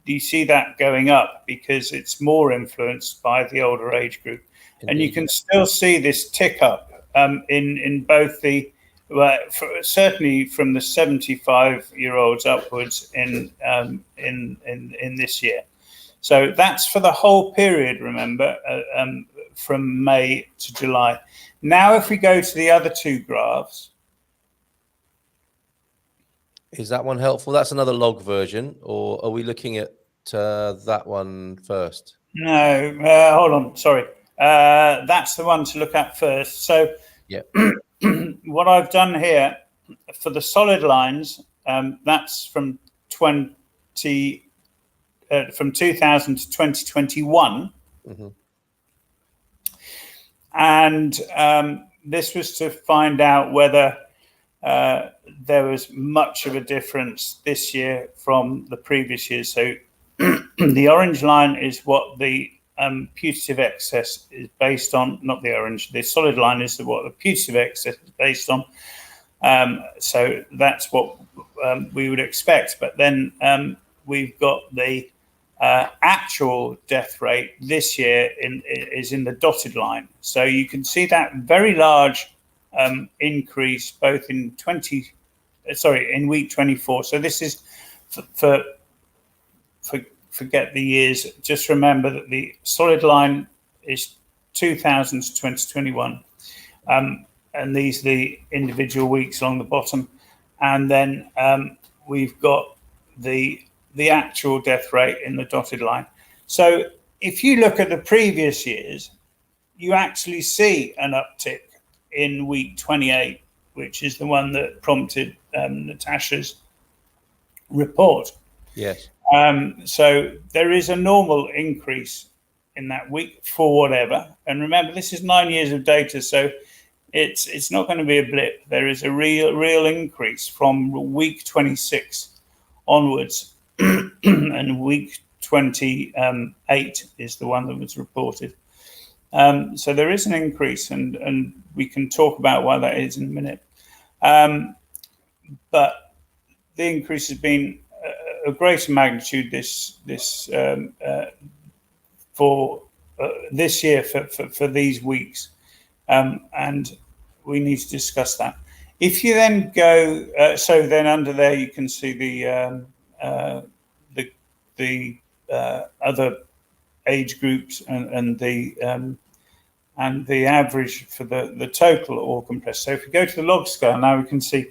do you see that going up because it's more influenced by the older age group? Indeed. And you can still see this tick up in both the, certainly from the 75-year-olds upwards in this year. So that's for the whole period, remember, from May to July. Now, if we go to the other two graphs. Is that one helpful? That's another log version, or are we looking at that one first? No, hold on, sorry. That's the one to look at first. So yeah. What I've done here for the solid lines, that's from 2000 to 2021. Mm-hmm. And this was to find out whether there was much of a difference this year from the previous year. So the orange line is what the putative excess is based on, not the orange. The solid line is what the putative excess is based on. So that's what we would expect. But then we've got the actual death rate this year is in the dotted line. So you can see that very large increase both in in week 24. So this is forget the years. Just remember that the solid line is 2000 to 2021, and these are the individual weeks along the bottom, and then we've got the actual death rate in the dotted line. So if you look at the previous years, you actually see an uptick in week 28, which is the one that prompted Natasha's report. Yes. So there is a normal increase in that week for whatever. And remember, this is 9 years of data, so it's not going to be a blip. There is a real increase from week 26 onwards, and week 28 is the one that was reported. So there is an increase, and we can talk about why that is in a minute. But the increase has been a greater magnitude for this year for these weeks, and we need to discuss that. If you then go, so then under there you can see the other age groups and the average for the total all compressed. So if we go to the log scale now, we can see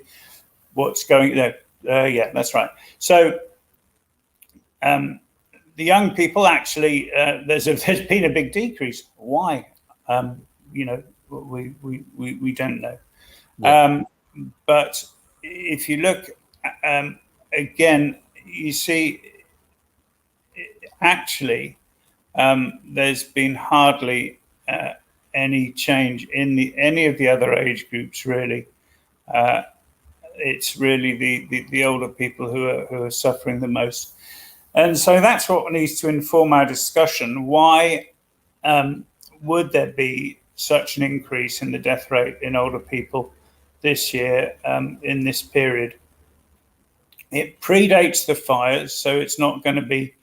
what's going there. Yeah, that's right. So the young people actually, there's been a big decrease. Why? We don't know. Yeah. But if you look again, you see actually there's been hardly any change in any of the other age groups really. It's really the older people who are suffering the most. And so that's what needs to inform our discussion. Why would there be such an increase in the death rate in older people this year in this period. It predates the fires, so it's not going to be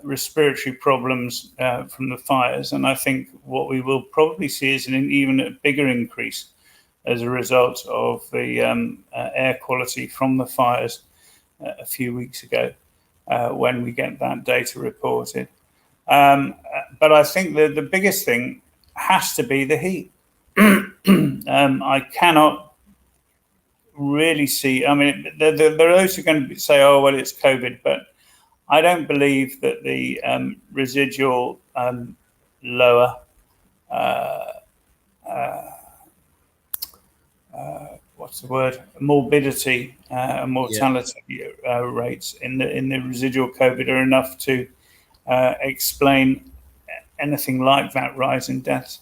respiratory problems from the fires. And I think what we will probably see is even a bigger increase as a result of the air quality from the fires a few weeks ago when we get that data reported. But I think the biggest thing has to be the heat. I cannot really see. I mean, there are those who are going to say, "Oh, well, it's COVID," but I don't believe that the residual lower what's the word, morbidity and mortality rates in the residual COVID are enough to explain anything like that rise in deaths.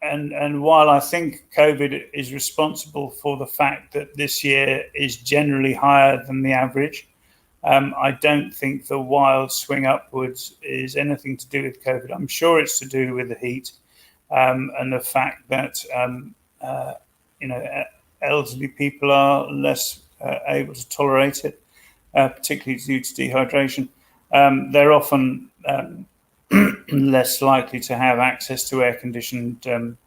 And while I think COVID is responsible for the fact that this year is generally higher than the average, I don't think the wild swing upwards is anything to do with COVID. I'm sure it's to do with the heat and the fact that elderly people are less able to tolerate it, particularly due to dehydration. They're often less likely to have access to air-conditioned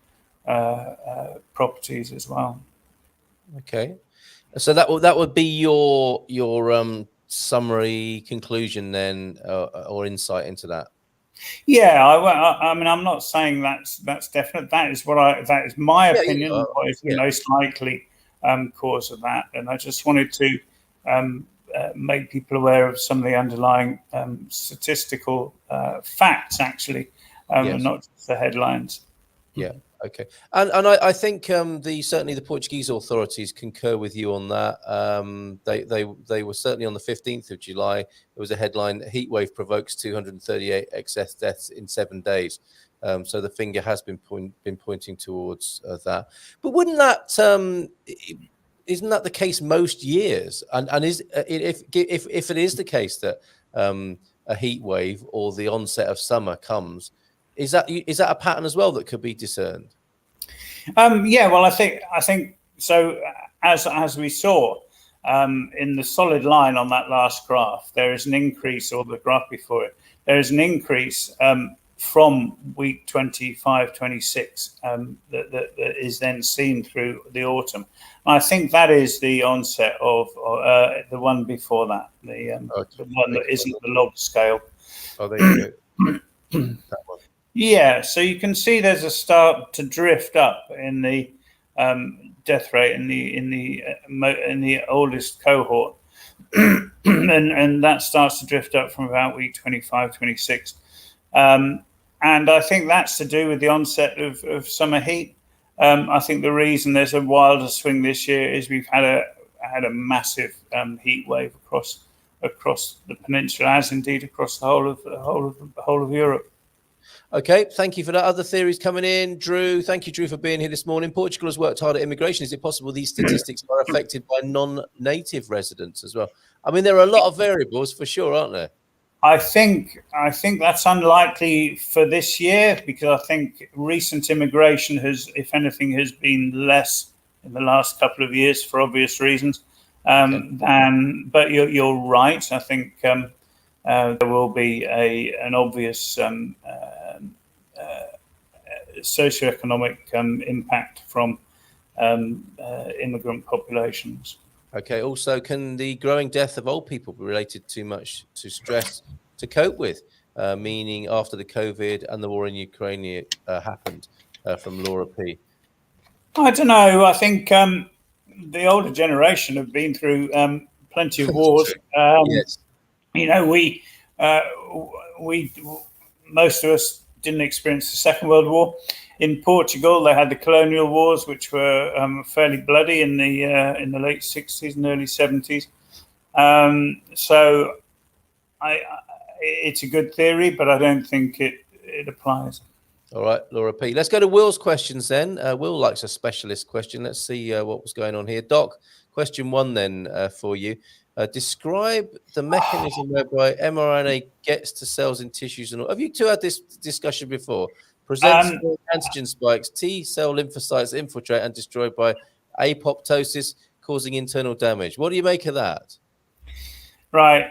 properties as well. Okay, so that would be your summary conclusion then, or insight into that. Yeah, I mean, I'm not saying that's definite. That is my opinion. What is the most likely cause of that? And I just wanted to make people aware of some of the underlying statistical facts, actually, and not just the headlines. Yeah. Okay. And I think certainly the Portuguese authorities concur with you on that. They were certainly on the 15th of July. There was a headline: "Heat wave provokes 238 excess deaths in 7 days." So the finger has been pointing towards that. But wouldn't that isn't that the case most years? And is if it is the case that a heat wave or the onset of summer comes, is that a pattern as well that could be discerned? Yeah, well, I think so. As we saw in the solid line on that last graph, there is an increase, or the graph before it, there is an increase from week 25, 26 that is then seen through the autumn. And I think that is the onset of the one before that, the one that isn't the log scale. Oh, there you go. That one. Yeah, so you can see there's a start to drift up in the death rate in the oldest cohort, and that starts to drift up from about week 25, 26, and I think that's to do with the onset of summer heat. I think the reason there's a wilder swing this year is we've had a massive heat wave across the peninsula, as indeed across the whole of Europe. Okay, thank you for that. Other theories coming in. Drew, thank you, Drew, for being here this morning. Portugal has worked hard at immigration. Is it possible these statistics are affected by non-native residents as well? I mean, there are a lot of variables for sure, aren't there? I think that's unlikely for this year, because I think recent immigration has, if anything, has been less in the last couple of years for obvious reasons. But you're right. I think there will be an obvious socioeconomic impact from immigrant populations. Okay. Also, can the growing death of old people be related too much to stress to cope with? Meaning after the COVID and the war in Ukraine happened, from Laura P. I don't know. I think the older generation have been through plenty of wars. Yes. You know, we most of us didn't experience the Second World War. In Portugal, they had the colonial wars, which were fairly bloody in the late 60s and early 70s. So it's a good theory, but I don't think it applies. All right, Laura P. Let's go to Will's questions then. Will likes a specialist question. Let's see what was going on here. Doc, question 1 then for you. Describe the mechanism whereby mRNA gets to cells in tissues and all. Have you two had this discussion before? Presents small antigen spikes. T cell lymphocytes infiltrate and destroyed by apoptosis, causing internal damage. What do you make of that? Right.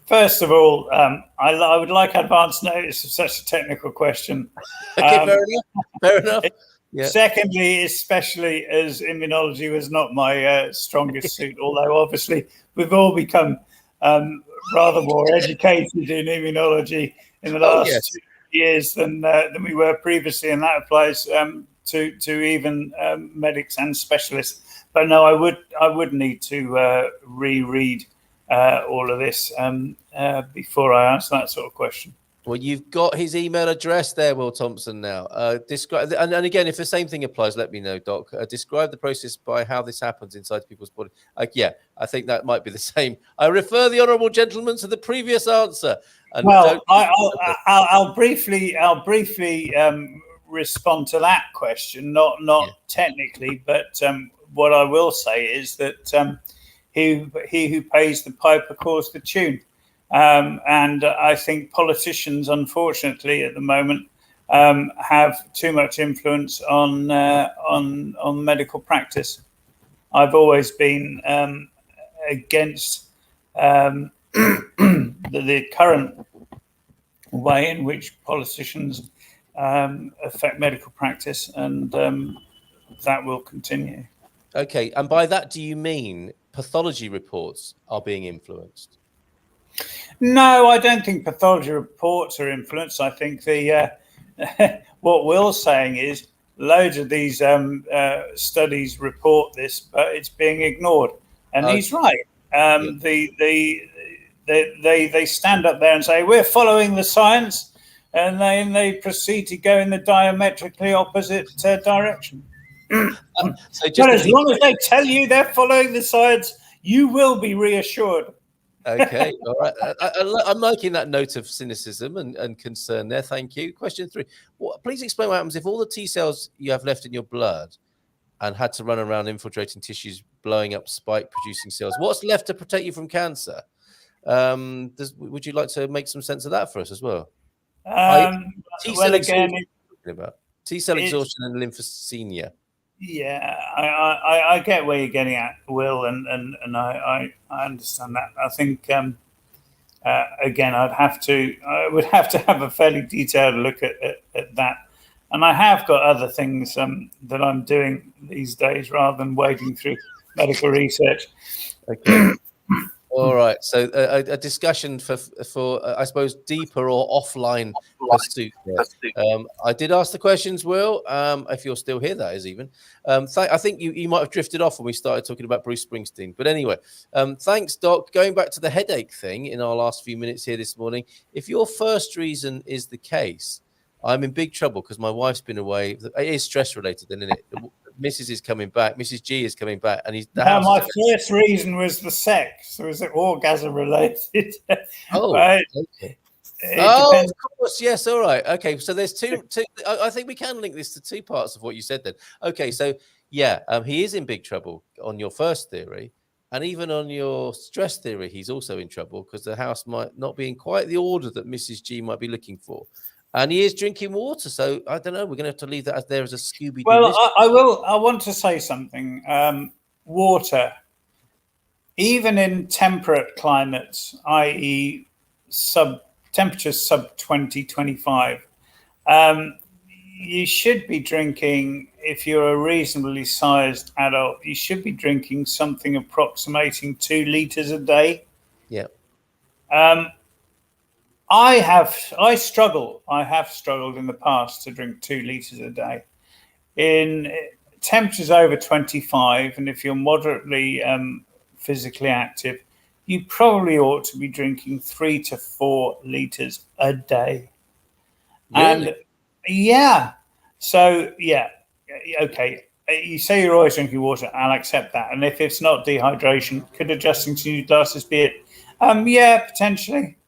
First of all, I would like advance notice of such a technical question. Okay, fair enough. Fair enough. Yeah. Secondly, especially as immunology was not my strongest suit, although obviously we've all become rather more educated in immunology in the last 2 years than we were previously, and that applies to even medics and specialists. But no, I would need to reread all of this before I answer that sort of question. Well, you've got his email address there, Will Thompson. Now, describe and again, if the same thing applies, let me know, Doc. Describe the process by how this happens inside people's body. Yeah, I think that might be the same. I refer the honourable gentleman to the previous answer. And well, I'll briefly respond to that question. Not technically, but what I will say is that he who pays the piper calls the tune. And I think politicians, unfortunately, at the moment, have too much influence on medical practice. I've always been against the current way in which politicians affect medical practice, and that will continue. Okay, and by that, do you mean pathology reports are being influenced? No, I don't think pathology reports are influenced. I think what Will's saying is loads of these studies report this, but it's being ignored, and he's right. They stand up there and say we're following the science, and then they proceed to go in the diametrically opposite direction. But as long as they tell you they're following the science, you will be reassured. Okay, all right. I'm liking that note of cynicism and concern there. Thank you. Question 3. Please explain what happens if all the T cells you have left in your blood and had to run around infiltrating tissues, blowing up spike-producing cells. What's left to protect you from cancer? Would you like to make some sense of that for us as well? T-cell exhaustion and lymphosenia. Yeah, I get where you're getting at, Will, and I understand that. I think again, I would have to have a fairly detailed look at that, and I have got other things that I'm doing these days rather than wading through medical research. Okay. All right. So a discussion for I suppose deeper or offline pursuit. I did ask the questions, Will. If you're still here, that is even. I think you might have drifted off when we started talking about Bruce Springsteen. But anyway, thanks, Doc. Going back to the headache thing in our last few minutes here this morning. If your first reason is the case, I'm in big trouble because my wife's been away. It is stress related, then, isn't it? Mrs. is coming back. Mrs. G is coming back, and my first reason was the sex. Was it orgasm related? Oh, right. Okay. Of course, yes. All right. Okay. So there's two. I think we can link this to two parts of what you said then. Okay. So yeah, he is in big trouble on your first theory, and even on your stress theory, he's also in trouble because the house might not be in quite the order that Mrs. G might be looking for. And he is drinking water, so I don't know. We're going to have to leave that there as a Scooby-Doo. Well, I will. I want to say something. Water, even in temperate climates, i.e., temperatures sub 20, 25, you should be drinking. If you're a reasonably sized adult, you should be drinking something approximating 2 liters a day. Yeah. I have struggled in the past to drink 2 liters a day. In temperatures over 25, and if you're moderately physically active, you probably ought to be drinking 3 to 4 liters a day. Really? And yeah, so yeah, okay. You say you're always drinking water. I'll accept that. And if it's not dehydration, could adjusting to new glasses be it? Yeah, potentially.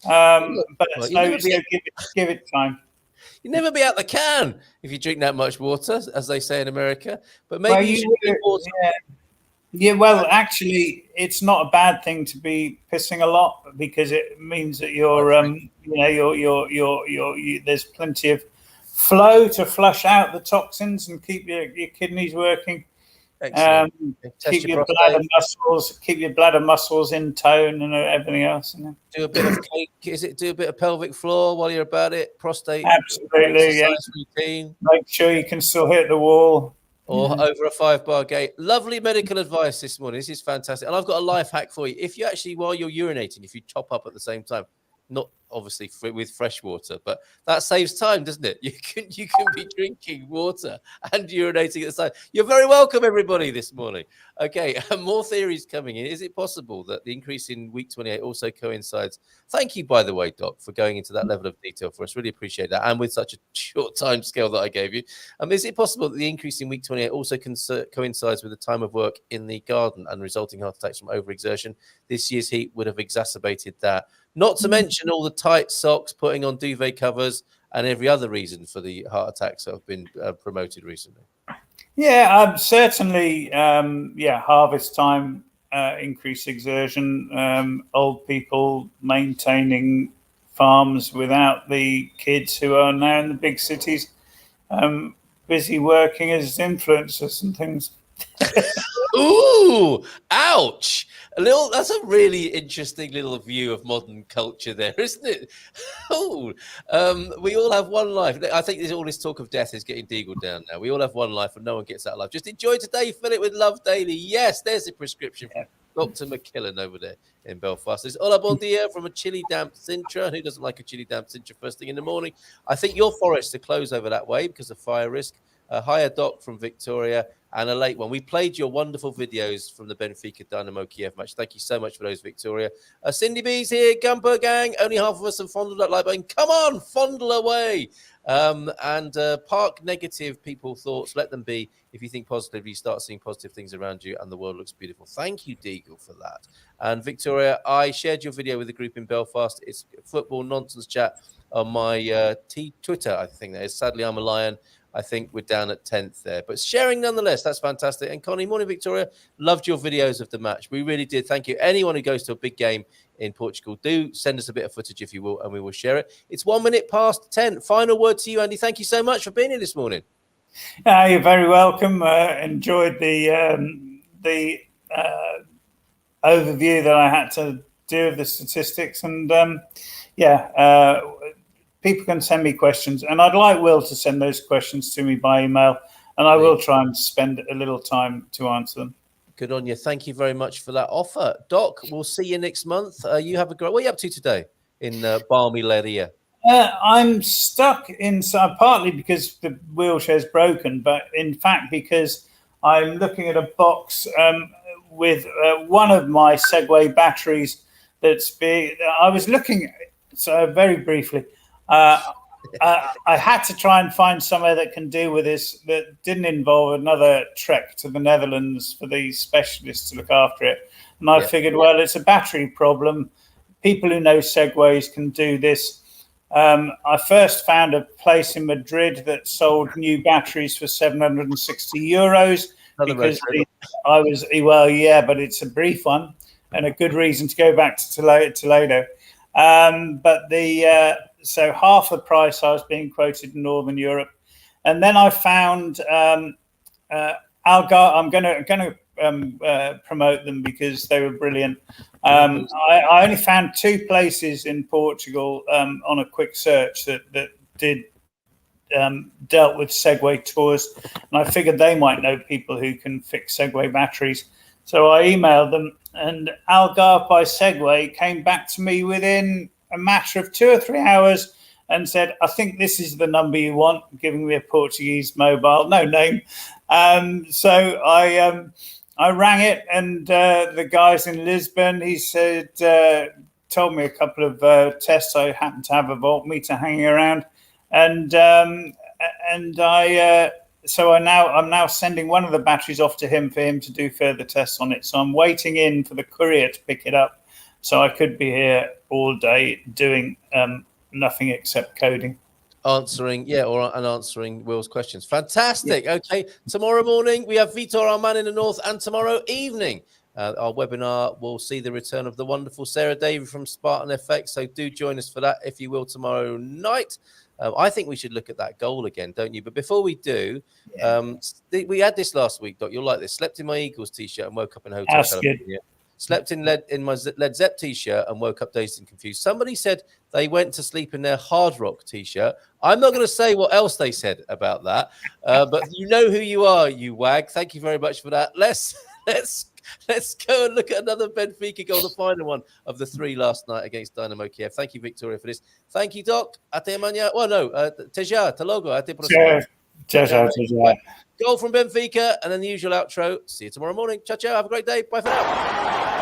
But give it time. You'd never be out the can if you drink that much water, as they say in America. But maybe you should drink water. Yeah, well, actually, it's not a bad thing to be pissing a lot because it means that you're, there's plenty of flow to flush out the toxins and keep your kidneys working. Excellent. Keep your bladder muscles in tone and everything else. Do a bit of cake. Do a bit of pelvic floor while you're about it? Prostate. Absolutely. Yeah. Routine. Make sure you can still hit the wall. Or over a 5-bar gate. Lovely medical advice this morning. This is fantastic. And I've got a life hack for you. If you actually, while you're urinating, if you top up at the same time, not obviously with fresh water, but that saves time, doesn't it? You can be drinking water and urinating at the same time. You're very welcome, everybody, this morning. Okay, more theories coming in. Is it possible that the increase in week 28 also coincides? Thank you, by the way, Doc, for going into that level of detail for us. Really appreciate that. And with such a short time scale that I gave you. Is it possible that the increase in week 28 also coincides with the time of work in the garden and resulting heart attacks from overexertion? This year's heat would have exacerbated that. Not to mention all the tight socks, putting on duvet covers, and every other reason for the heart attacks that have been promoted recently. Yeah, certainly. Harvest time, increased exertion, old people maintaining farms without the kids who are now in the big cities, busy working as influencers and things. Ooh, ouch. That's a really interesting little view of modern culture there, isn't it? Oh, we all have one life. I think there's all this talk of death is getting deagled down now. We all have one life and no one gets out alive. Just enjoy today, fill it with love daily. Yes, there's a prescription from Dr. McKillen over there in Belfast. It's Hola Bon Dia from a chilly damp Sintra. Who doesn't like a chilly damp Sintra first thing in the morning? I think your forests are closed over that way because of fire risk. Hiya Doc from Victoria, and a late one. We played your wonderful videos from the Benfica Dynamo Kiev match. Thank you so much for those, Victoria. Cindy B's here, Gumper Gang. Only half of us have fondled that like button. Come on, fondle away. Park negative people thoughts. Let them be. If you think positively, you start seeing positive things around you, and the world looks beautiful. Thank you, Deagle, for that. And Victoria, I shared your video with the group in Belfast. It's football nonsense chat on my Twitter. I think that is. Sadly, I'm a lion. I think we're down at 10th there, but sharing nonetheless. That's fantastic. And Connie, morning, Victoria. Loved your videos of the match. We really did. Thank you. Anyone who goes to a big game in Portugal, do send us a bit of footage if you will, and we will share it. It's 1 minute past 10. Final word to you, Andy. Thank you so much for being here this morning. You're very welcome. Enjoyed the overview that I had to do of the statistics, and people can send me questions, and I'd like Will to send those questions to me by email, and I will try and spend a little time to answer them. Good on you. Thank you very much for that offer. Doc, we'll see you next month. You have a great... What are you up to today in balmy Leiria? I'm stuck inside, partly because the wheelchair's broken, but in fact because I'm looking at a box with one of my Segway batteries that's big. I was looking, so very briefly, I had to try and find somewhere that can deal with this that didn't involve another trek to the Netherlands for the specialists to look after it. And I figured, well, it's a battery problem. People who know Segways can do this. I first found a place in Madrid that sold new batteries for €760 because but it's a brief one and a good reason to go back to Toledo. So half the price I was being quoted in Northern Europe, and then I found Algar. I'm going to promote them because they were brilliant. I only found 2 places in Portugal on a quick search that did dealt with Segway tours, and I figured they might know people who can fix Segway batteries. So I emailed them, and Algarve by Segway came back to me within a matter of 2 or 3 hours and said, I think this is the number you want, giving me a Portuguese mobile, no name. So I rang it, and the guys in Lisbon, he said, told me a couple of tests. I happened to have a voltmeter hanging around, and I'm now sending one of the batteries off to him for him to do further tests on it. So I'm waiting in for the courier to pick it up. So I could be here all day doing nothing except coding. Answering Will's questions. Fantastic. Yeah. Okay. Tomorrow morning, we have Vitor, our man in the north, and tomorrow evening, our webinar will see the return of the wonderful Sarah Davey from Spartan FX. So do join us for that, if you will, tomorrow night. I think we should look at that goal again, don't you? But before we do, Yeah. we had this last week, Doc. You'll like this. Slept in my Eagles t-shirt and woke up in Hotel That's California. good. Slept in my Led Zepp t-shirt and woke up dazed and confused. Somebody said they went to sleep in their Hard Rock t-shirt. I'm not going to say what else they said about that, but you know who you are, you wag. Thank you very much for that. Let's go and look at another Benfica goal, the final one of the 3 last night against Dynamo Kiev. Thank you, Victoria, for this. Thank you, Doc. Até amanhã. Well, no, até já, até logo, até próxima. Goal from Benfica, and then the usual outro. See you tomorrow morning. Ciao, ciao. Have a great day. Bye for now.